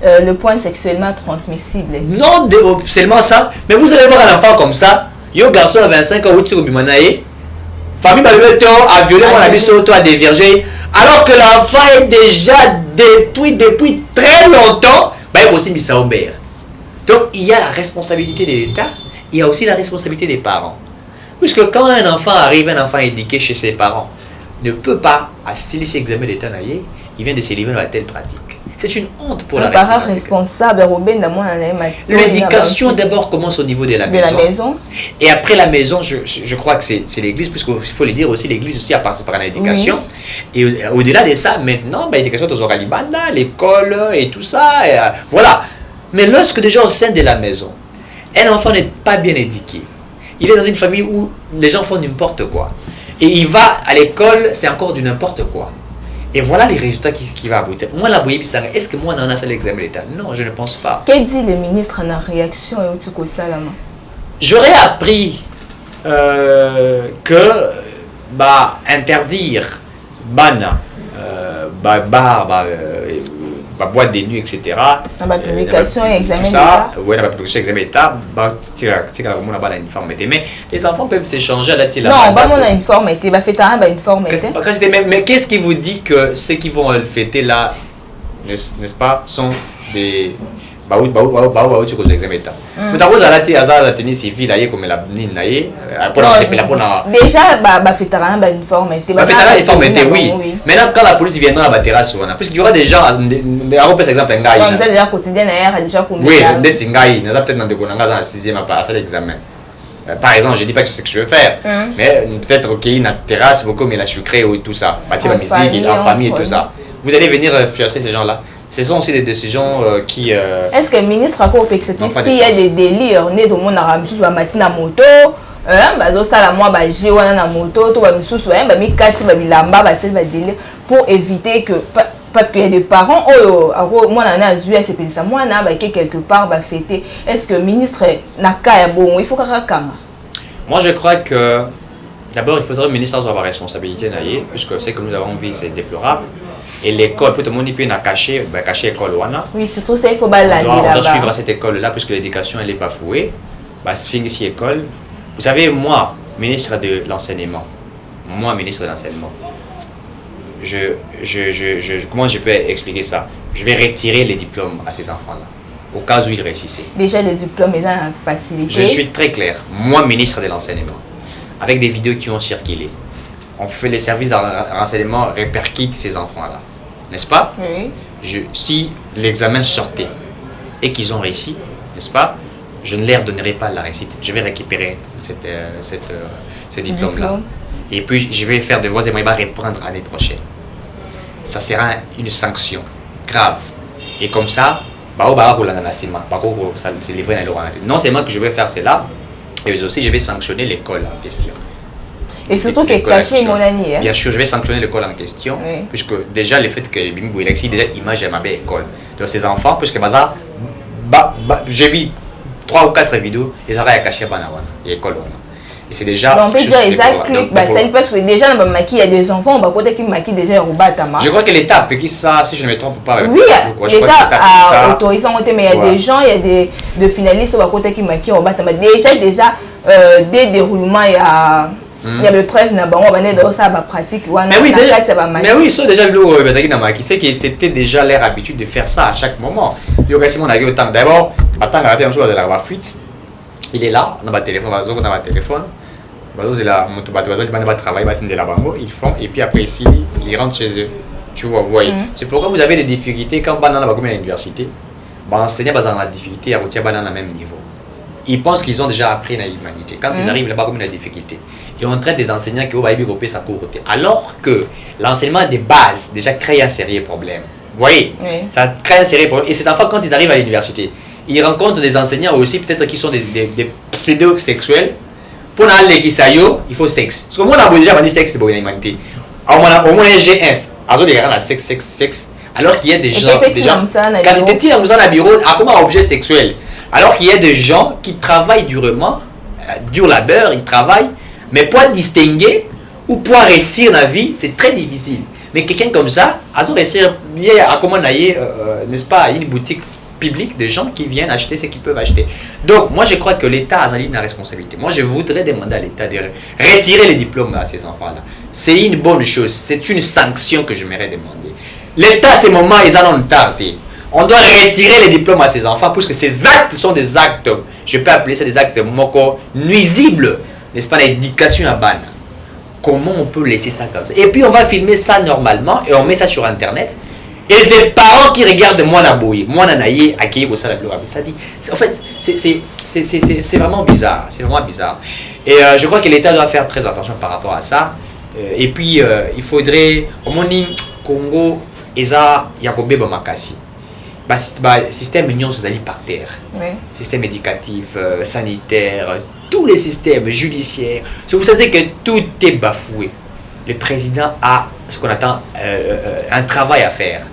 Speaker 4: le point sexuellement transmissible.
Speaker 5: Non, seulement ça. Mais vous allez voir un enfant comme ça, un garçon à 25 ans, où Bimanaye, famille a violé mon ami sur toi, a dévergé, alors que l'enfant est déjà détruit depuis très longtemps, il y a aussi mis Aubert. Donc, il y a la responsabilité de l'État, il y a aussi la responsabilité des parents. Puisque quand un enfant arrive, un enfant éduqué chez ses parents, ne peut pas assister cet examen d'État, il vient de se livrer dans la telle pratique. C'est une honte pour la République.
Speaker 4: Le parent responsable,
Speaker 5: l'éducation d'abord commence au niveau de la maison. Et après la maison, je crois que c'est l'église, puisqu'il faut le dire aussi, l'église aussi a participé à l'éducation. Oui. Et au-delà de ça, maintenant, l'éducation aux Oralibanda, l'école et tout ça, et, voilà. Mais lorsque déjà au sein de la maison, un enfant n'est pas bien éduqué, il est dans une famille où les gens font n'importe quoi. Et il va à l'école, c'est encore du n'importe quoi. Et voilà les résultats qui vont aboutir. Moi, la Boye Bissanga, est-ce que moi, on a ça l'examen d'État? Non, je ne pense pas.
Speaker 4: Qu'est-ce que dit le ministre en réaction à Otsuko Salama?
Speaker 5: J'aurais appris que interdire boîte de nuit, etc.
Speaker 4: Dans la publication et examen d'État.
Speaker 5: Oui, dans la publication et examen d'État, mais les enfants peuvent s'échanger à la télé.
Speaker 4: Non, on a une forme, une forme.
Speaker 5: Mais qu'est-ce qui vous dit que ceux qui vont le fêter là, n'est-ce pas, sont des. Tu causes l'examen d'État. Mais d'abord, la tenue civile, comme la nine,
Speaker 4: déjà, une forme.
Speaker 5: Une forme, oui. Maintenant, quand la police viendra à la terrasse, puisqu'il y aura des gens, par exemple, un gars.
Speaker 4: Vous êtes déjà quotidien, déjà combien?
Speaker 5: Oui, peut-être dans des conangas dans la 6e à l'examen. Par exemple, je ne dis pas que c'est ce que je veux faire, mais peut-être qu'il y a une terrasse, beaucoup, mais la sucrée ou tout ça, bâtir la musique, en famille et tout ça. Vous allez venir chasser ces gens-là. Ce sont aussi des décisions qui.
Speaker 4: Est-ce que le ministre a compris que s'il y a des délires, on est dans le monde arabe, sur la matinée à moto, pour éviter que. Parce qu'il y a des parents, moi, quelque part, fêter. Est-ce que le ministre n'a qu'à bon, il faut qu'à.
Speaker 5: Moi, je crois que. D'abord, il faudrait que le ministre soit la responsabilité, puisque ce que nous avons vu, c'est déplorable. Et l'école, tout le monde peut cacher l'école.
Speaker 4: Oui, surtout ça, il faut balader là-bas.
Speaker 5: On doit suivre cette école-là, puisque l'éducation, elle est bafouée. Ici, école. Vous savez, moi, ministre de l'enseignement, comment je peux expliquer ça? Je vais retirer les diplômes à ces enfants-là, au cas où ils réussissaient.
Speaker 4: Déjà, les diplômes, ils ont facilité.
Speaker 5: Je suis très clair. Moi, ministre de l'enseignement, avec des vidéos qui ont circulé, on fait les services de renseignement répercutent ces enfants-là. N'est-ce pas?
Speaker 4: Oui.
Speaker 5: Si l'examen sortait et qu'ils ont réussi, n'est-ce pas? Je ne leur donnerai pas la réussite. Je vais récupérer ces diplômes-là. Et puis, je vais faire des voies et moyens reprendre l'année prochaine. Ça sera une sanction grave. Et comme ça, non seulement que je vais faire cela, mais aussi je vais sanctionner l'école en question.
Speaker 4: Et surtout que caché mon année.
Speaker 5: Bien sûr, je vais sanctionner l'école en question, puisque déjà le fait que Bimi Bouilexi, déjà image à ma belle école. Donc ces enfants, puisque j'ai vu 3 ou 4 vidéos, ils avaient caché l'école. Et c'est déjà.
Speaker 4: Donc on peut dire exactement, parce que déjà dans le il y a des enfants, on va côté qui maquillent déjà au Batama.
Speaker 5: Je crois que l'État a pris ça, si je ne me trompe pas.
Speaker 4: Oui, l'État a autorisé, mais il y a des gens, il y a des finalistes au côté qui maquillent au Batama. Déjà, dès le déroulement, il y a des preuves, on va dans ça, pratique.
Speaker 5: Mais oui, ils sont déjà c'est que c'était déjà leur habitude de faire ça à chaque moment. D'abord, il est là, on a téléphone, ils font, et puis après ici, ils rentrent chez eux. Tu vois, vous voyez. C'est pourquoi vous avez des difficultés quand on va à l'université. Enseignants ont la difficulté à retirer dans le même niveau. Ils pensent qu'ils ont déjà appris l'humanité. Quand ils arrivent là-bas, comme la difficulté. Et on traite des enseignants qui ont développé sa courte. Alors que l'enseignement de base déjà crée un sérieux problème. Vous voyez, ça crée un sérieux problème. Et ces enfants, quand ils arrivent à l'université, ils rencontrent des enseignants aussi, peut-être qui sont des pseudo-sexuels. Pour aller il faut sexe. Parce que moi, on a déjà dit sexe de l'humanité. Au moins, G1, sexe. Alors qu'il y a des gens. Quand c'était petit dans un bureau, comme un objet sexuel. Alors qu'il y a des gens qui travaillent durement, dur labeur, ils travaillent, mais pour distinguer ou pour réussir la vie, c'est très difficile. Mais quelqu'un comme ça, ils ont réussi à comment n'est-ce pas, une boutique public de gens qui viennent acheter ce qu'ils peuvent acheter. Donc, moi, je crois que l'État a une responsabilité. Moi, je voudrais demander à l'État de retirer les diplômes à ces enfants-là. C'est une bonne chose. C'est une sanction que je m'aimerais demander. L'État, à ce moment, ils en ont tardé. On doit retirer les diplômes à ces enfants parce que ces actes sont des actes, je peux appeler ça des actes nuisibles, n'est-ce pas, l'éducation à ban. Comment on peut laisser ça comme ça? Et puis, on va filmer ça normalement et on met ça sur Internet. Et les parents qui regardent moi Nanaye, accueillir au salaire ça dit, en fait, c'est vraiment bizarre. C'est vraiment bizarre. Et je crois que l'État doit faire très attention par rapport à ça. Et puis, il faudrait, au moins, Congo, Eza, Yakobe Bamakasi. Système union sociale par terre. Système éducatif, sanitaire, tous les systèmes judiciaires. Si vous savez que tout est bafoué, le président a ce qu'on attend, un travail à faire.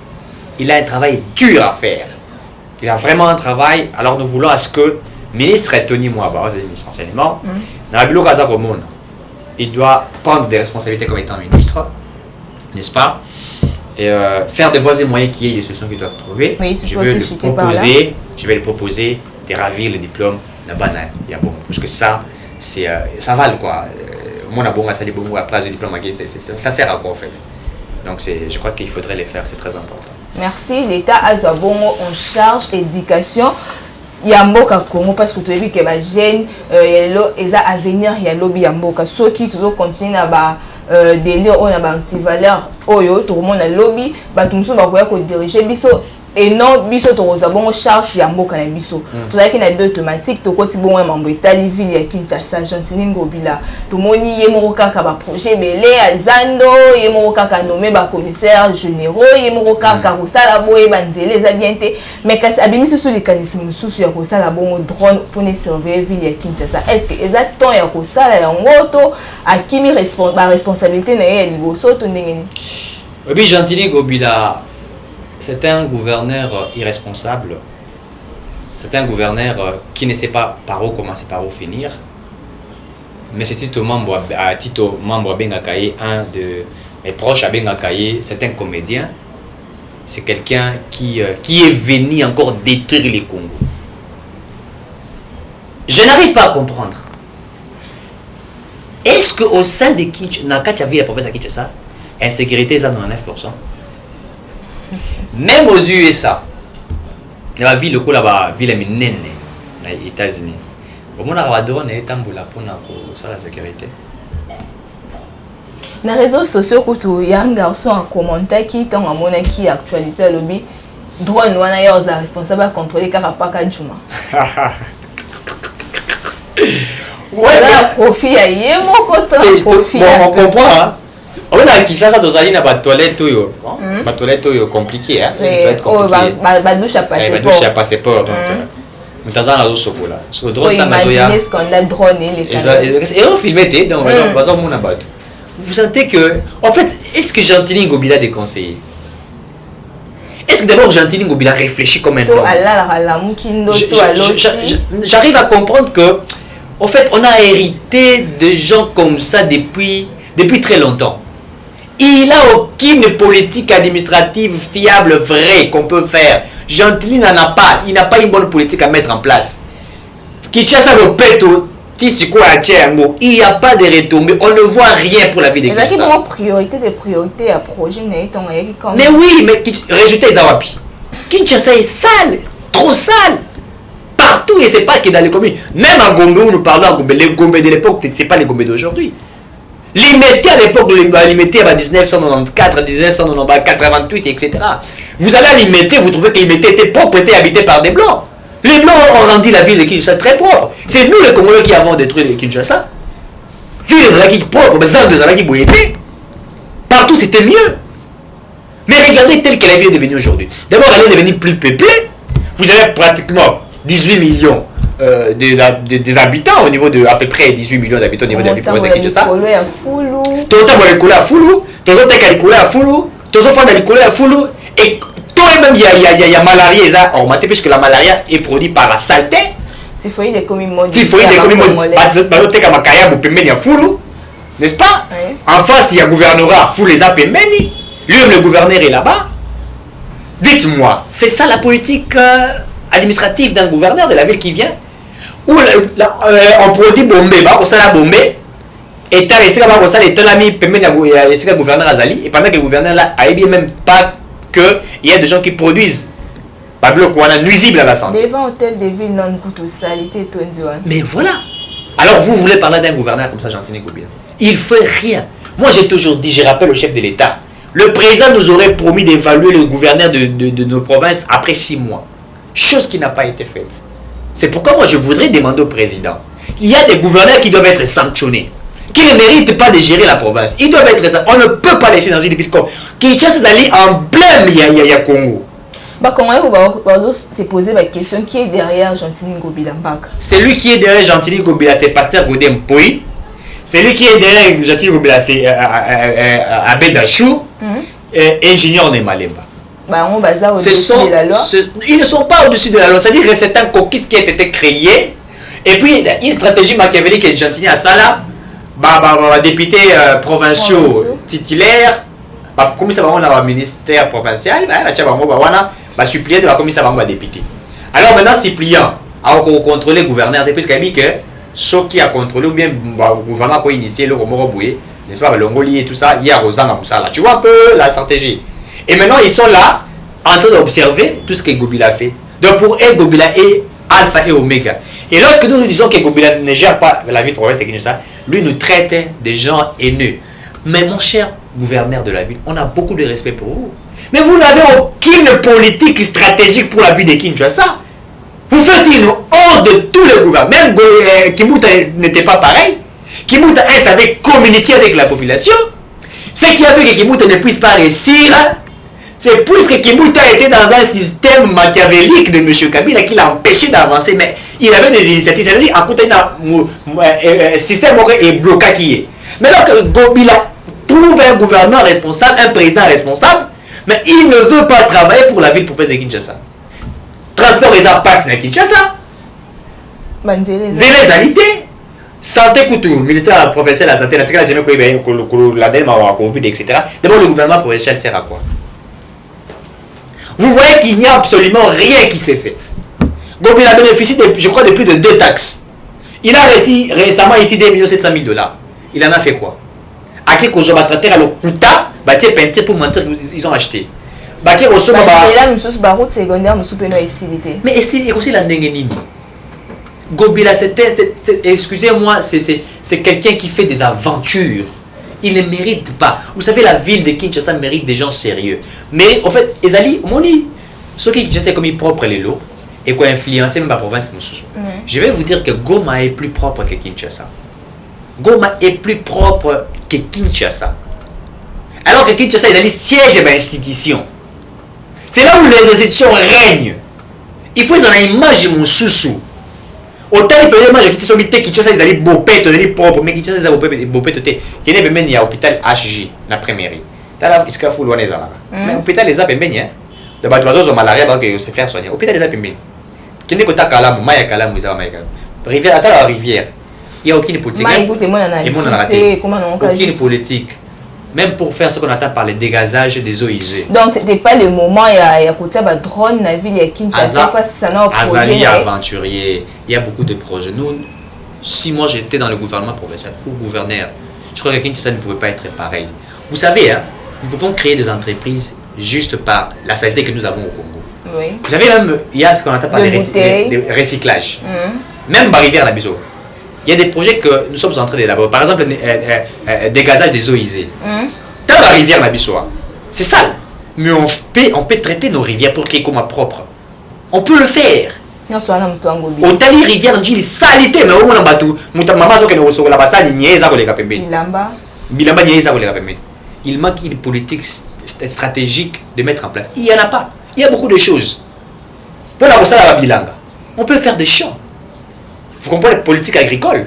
Speaker 5: Il a un travail dur à faire. Il a vraiment un travail. Alors nous voulons à ce que le ministre Tony Mouaba, le ministre enseignement, il doit prendre des responsabilités comme étant ministre, n'est-ce pas? Et faire de voies et moyens qu'il y ait des solutions qu'ils doivent trouver.
Speaker 4: Oui,
Speaker 5: je vais le proposer de ravir le diplôme parce que ça, ça vale quoi. Après le diplôme, ça sert à quoi en fait? Donc je crois qu'il faudrait les faire, c'est très important.
Speaker 4: Merci. L'État a en charge l'éducation. Il y a Mboka Congo parce que tu as vu que les jeunes, ils ont à venir, il y a lobby à Mboka. Ceux qui toujours continuent à délire, on a un petit valeur, tout le monde a lobby, tout le monde va diriger. Et non, biso to bon charge ya mboka na biso. To la ki na deux thématiques to koti bon mambo Italie ville ya Kinshasa, Gentini Ngobila. To moni ye moko kaka ba projet belé azando, ye moko kaka nommé ba commissaire généraux, ye moko kaka kosala boye banzele za bien te. Mais kasi abimisi sur les kanisme mususu ya kosala bon drone pour ne surveiller ville ya Kinshasa. Est-ce que exactement ya kosala ya ngoto akimi responsabilité na ye liboso to ndengeni?
Speaker 5: Obi Gentini Ngobila c'est un gouverneur irresponsable. C'est un gouverneur qui ne sait pas par où commencer, par où finir. Mais c'est Tito Mambo Bengakaye, un de mes proches à Bengakaye, c'est un comédien. C'est quelqu'un qui est venu encore détruire les Congo. Je n'arrive pas à comprendre. Est-ce qu'au sein de Kinshasa, la province à Kinshasa, insécurité est à 99%? Même aux USA, la ville de la ville est aux États-Unis. On a drone et tamboula pour la sécurité.
Speaker 4: Dans les réseaux sociaux, il y a un garçon en commentaire qui est en monnaie qui actualité à lobby. Drone, on a responsable à contrôler Karapaka Djuma. Ouais, profit à yémo côté profit.
Speaker 5: On comprend hein. On a qui ça dans une toilette compliqué hein.
Speaker 4: Oui, oh, douche à passeport.
Speaker 5: Douche à passeport donc mutazana zo sokola so
Speaker 4: faut imaginer ce qu'on a drone et les caméras
Speaker 5: et on filmait donc bazon mona bato vous sentez que en fait est-ce que Gentili Ngobila des conseillers est-ce que d'abord Gentili Ngobila réfléchit comme un homme j'arrive à comprendre que en fait on a hérité de gens comme ça depuis très longtemps. Il n'a aucune politique administrative fiable, vraie, qu'on peut faire. Gentili n'en a pas. Il n'a pas une bonne politique à mettre en place. Kinshasa le péto, il n'y a pas de retombées. On ne voit rien pour la vie des Kinshasa.
Speaker 4: Mais il priorité des priorités à projet.
Speaker 5: Mais oui, mais résultat, ils ont Kinshasa est sale, trop sale. Partout, et c'est pas que dans les communes. Même à Gombe, où nous parlons à Gombe, les Gombe de l'époque, ce n'est pas les Gombe d'aujourd'hui. Limité à l'époque, limité à 1994, 1990, 88, etc. Vous allez à Limité, vous trouvez que Limité était propre, était habité par des Blancs. Les Blancs ont rendu la ville de Kinshasa très propre. C'est nous les Congolais qui avons détruit Kinshasa. Ville de Zalaki propre, mais ça de Zalaki Bouyete. Partout c'était mieux. Mais regardez telle que la ville est devenue aujourd'hui. D'abord, elle est devenue plus peuplée. Vous avez pratiquement 18 millions des habitants au niveau de à peu près 18 millions d'habitants au niveau de la province de Kinshasa. Et toi-même, il y a malaria, puisque la malaria est produite par la saleté.
Speaker 4: Typhoïde est comme une mode.
Speaker 5: N'est-ce pas? En face, il y a gouvernorat, fou les apemeni. Lui-même, le gouverneur est là-bas. Dites-moi, c'est ça la politique administrative d'un gouverneur de la ville qui vient? Où on produit bombé, on s'en a bombé, et t'as laissé là-bas, on s'en a mis, le gouverneur Azali, et pendant que le gouverneur là, a bien même pas qu'il y a des gens qui produisent Pablo Kouana nuisible à la santé.
Speaker 4: Devant hôtel de ville non coûteux salité tout.
Speaker 5: Mais voilà. Alors vous voulez parler d'un gouverneur comme ça, Gentili Ngobila? Il fait rien. Moi j'ai toujours dit, je rappelle au chef de l'État, le président nous aurait promis d'évaluer le gouverneur de nos provinces après 6 mois. Chose qui n'a pas été faite. C'est pourquoi moi je voudrais demander au président. Il y a des gouverneurs qui doivent être sanctionnés, qui ne méritent pas de gérer la province. Ils doivent être sanctionnés. On ne peut pas laisser dans une ville comme Kinshasa d'aller en plein il y a Congo.
Speaker 4: Comment on va se poser la question qui est derrière Gentili Ngobila?
Speaker 5: Celui qui est derrière Gentili Ngobila, c'est Pasteur Godem Poy. Celui qui est derrière Gentili Ngobila, c'est Abbé Dachou, ingénieur de Malemba. Ils ne sont pas au-dessus de la loi. C'est-à-dire que c'est un coquille qui a été créé. Et puis, une stratégie machiavélique est Gentili à ça là. Députés provinciaux titulaires, comme ça va on a un ministère provincial, supplier de la commission va député. Alors maintenant, suppliant à contrôler le gouverneur, puisqu'il a dit que ce qui a contrôlé ou bien le gouverneur qui a initié le Romoro Bouye, n'est-ce pas, le Ngoli et tout ça, il y a Rosanna Moussala. Tu vois un peu la stratégie. Et maintenant, ils sont là, en train d'observer tout ce que Ngobila fait. Donc pour eux, Ngobila est alpha et oméga. Et lorsque nous disons que Ngobila ne gère pas la ville province de Kinshasa, lui nous traite de gens haineux. Mais mon cher gouverneur de la ville, on a beaucoup de respect pour vous. Mais vous n'avez aucune politique stratégique pour la ville de Kinshasa. Vous faites une honte de tous les gouvernements. Même Kimouta n'était pas pareil. Kimouta, elle savait communiquer avec la population. Ce qui a fait que Kimouta ne puisse pas réussir, c'est puisque Kimouta était dans un système machiavélique de M. Kabila qui l'a empêché d'avancer. Mais il avait des initiatives. C'est-à-dire un système est bloqué qui est. Maintenant que Ngobila trouve un gouverneur responsable, un président responsable, mais il ne veut pas travailler pour la ville province de Kinshasa. Transport les passe à Kinshasa. Zélésalité. Santé couture, ministère provincial de la santé, la Covid, etc. D'abord, le gouvernement provincial sert à quoi? Vous voyez qu'il n'y a absolument rien qui s'est fait. Ngobila a bénéficié, je crois, de plus de 2 taxes. Il a reçu récemment ici 2 700 000 $. Il en a fait quoi? À qui qu'on va traiter à l'Okuta, bâtir peinture pour mentir qu'ils ont acheté. Mais c'est aussi la Nengenini. Ngobila, excusez-moi, c'est quelqu'un qui fait des aventures. Il ne mérite pas. Vous savez, la ville de Kinshasa mérite des gens sérieux. Mais en fait, Ezali, Moni, ce qui Kinshasa est comme il propre les lots et quoi influencer même la province de Moussou. Je vais vous dire que Goma est plus propre que Kinshasa. Goma est plus propre que Kinshasa. Alors que Kinshasa, Ezali siège d'institution. C'est là où les institutions règnent. Il faut qu'ils en aient image mon sous-sous. Autant il peut y avoir qui sont qui Kinshasa ils allaient bopé ils allaient propre mais Kinshasa ils allaient bopé toté qui n'est même il y a hôpital HJ la première t'as là iska fou loin les là mais hôpital les a pembeni hein de bas oiseaux ont malaria parce que se faire soigner hôpital les a pembeni qui n'est que ta kalamu maya kalamu ils a maya rivière attends la rivière il y a aucune politique aucune politique même pour faire ce qu'on attend par le dégazage des eaux usées.
Speaker 4: Donc c'était pas le moment il y a côté ba drone na ville ya Kinshasa ça n'a pas projet
Speaker 5: aventurier, il y a beaucoup de projets. Nous si moi j'étais dans le gouvernement provincial ou gouverneur, je crois que Kinshasa ne pouvait pas être pareil. Vous savez hein, nous pouvons créer des entreprises juste par la saleté que nous avons au Congo.
Speaker 4: Oui.
Speaker 5: Vous savez même il y a ce qu'on attend par le recyclage. Même par rivière la Biso. Il y a des projets que nous sommes en train d'élaborer. Par exemple, dégazage des eaux usées. Dans la rivière Nabisoa, c'est sale. Mais on peut traiter nos rivières pour qu'elles soient propres. On peut le faire. Autant les rivières, on dit salité, mais on a battu. Maman, il manque une politique stratégique de mettre en place. Il n'y en a pas. Il y a beaucoup de choses. Pour la Rossa, on peut faire des champs. Vous comprenez la politique agricole?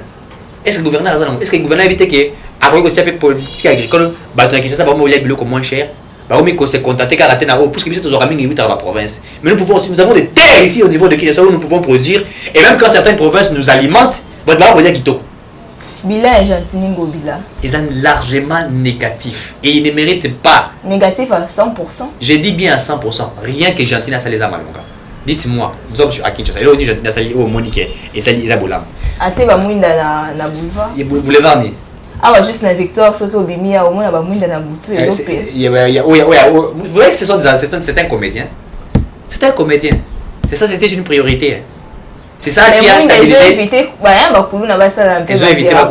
Speaker 5: Est-ce que le gouverneur a évité que après que ça fait politique agricole, ça va beaucoup moins cher. On se contenter car parce que nous avons dans la province. Mais nous avons des terres ici au niveau de Kinshasa où nous pouvons produire. Et même quand certaines provinces nous alimentent,
Speaker 4: Bilan Gentini Ngobila.
Speaker 5: Ils sont largement négatifs. Et ils ne méritent pas.
Speaker 4: Négatif à 100%?
Speaker 5: J'ai dit bien à 100%. Rien que Gentini a salé à Malonga. Dites-moi, nous sommes à Kinshasa. Là, on dit Gentini a salé au Monique et salé Isabolam.
Speaker 4: Ati ba mwinda na boulevard.
Speaker 5: Boulevard ni.
Speaker 4: Ah ouais, juste na Victor soki obimia au moins ba mwinda na butu et
Speaker 5: l'opé. Vous voyez que c'est un comédien. C'est un comédien. C'est ça, c'était une priorité. C'est ça qui a stabilisé. Ils ont évité
Speaker 4: ils ont évité la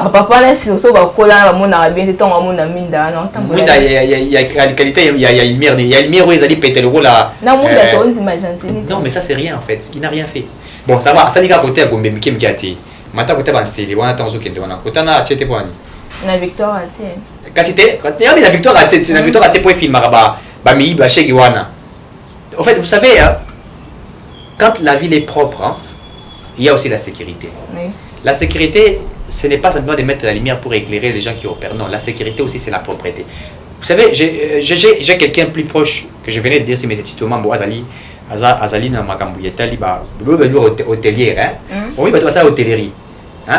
Speaker 4: papa là surtout bakola bamona bien temps bamona minda non
Speaker 5: minda il y a qualité il y a lumière où ils allaient péter le rôle là. Non mais ça c'est rien en fait, il n'a rien fait. Bon ça va, ça dit qu'à côté à Gombe Mikem qui a été. Maintenant côté Banseli, on attend ce qu'il doit. Côté na Tchete Poani.
Speaker 4: Na Victor Ati.
Speaker 5: Kasité, mais la Victor Ati, c'est la Victor Ati pour film ba mi ba chez Giwana. En fait, vous savez hein, quand la ville est propre, hein, il y a aussi la sécurité. Oui. La sécurité, ce n'est pas simplement de mettre la lumière pour éclairer les gens qui opèrent. Non, la sécurité aussi, c'est la propreté. Vous savez, j'ai quelqu'un plus proche que je venais de dire, c'est mes étudiants, Azali na Makambuyetali, hôtelier. Oui, bah, ça hôtellerie.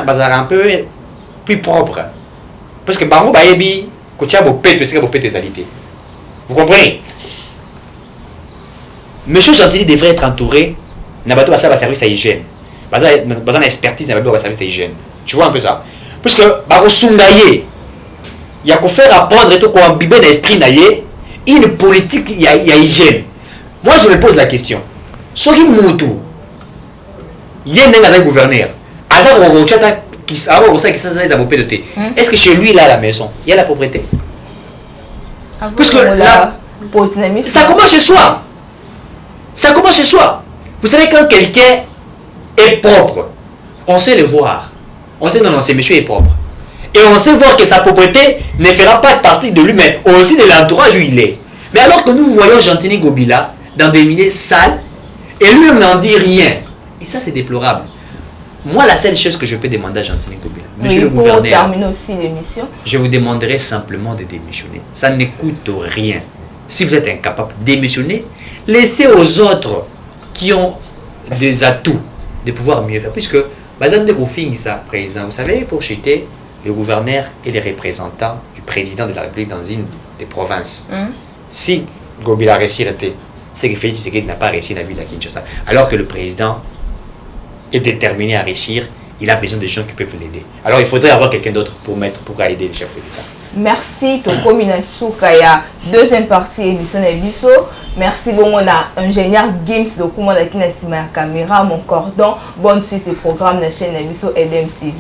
Speaker 5: Bazar un peu plus propre. Parce que Bango Baebi, Kotia Bopet, c'est Bopet alité. Vous comprenez? Monsieur Gentili devrait être entouré d'un bateau à service à hygiène. Bazar expertise d'un bateau à service à hygiène. Tu vois un peu ça? Parce que Baro Sundaye, il y a qu'à faire apprendre et tout qu'on imbibe d'esprit naïe, une politique, il y a hygiène. Moi je me pose la question. Soki Moutou, il y a un gouverneur. Est-ce que chez lui, là, à la maison, il y a la propriété? Parce que là, ça commence chez soi. Ça commence chez soi. Vous savez, quand quelqu'un est propre, on sait le voir. On sait, non, ce monsieur est propre. Et on sait voir que sa propriété ne fera pas partie de lui-même, aussi de l'entourage où il est. Mais alors que nous voyons Gentini Ngobila dans des milieux sales, et lui-même n'en dit rien. Et ça, c'est déplorable. Moi, la seule chose que je peux demander à Gentini Ngobila, monsieur le gouverneur, pour
Speaker 4: terminer aussi l'émission,
Speaker 5: je vous demanderai simplement de démissionner. Ça ne coûte rien. Si vous êtes incapable de démissionner, laissez aux autres qui ont des atouts de pouvoir mieux faire. Puisque, vous savez, pour chiter, le gouverneur et les représentants du président de la République dans une des provinces. Si Ngobila a réussi, c'est que Félix Tshisekedi n'a pas réussi dans la ville de Kinshasa. Alors que le président est déterminé à réussir, il a besoin de gens qui peuvent l'aider. Alors il faudrait avoir quelqu'un d'autre pour aider le chef de l'État.
Speaker 4: Merci Tokomi Nasukaya, deuxième partie émission Nebiso. Merci beaucoup à ingénieur Gims de Kumana qui n'a pas la caméra, mon cordon. Bonne suite des programmes de la chaîne Nebiso et DMTV.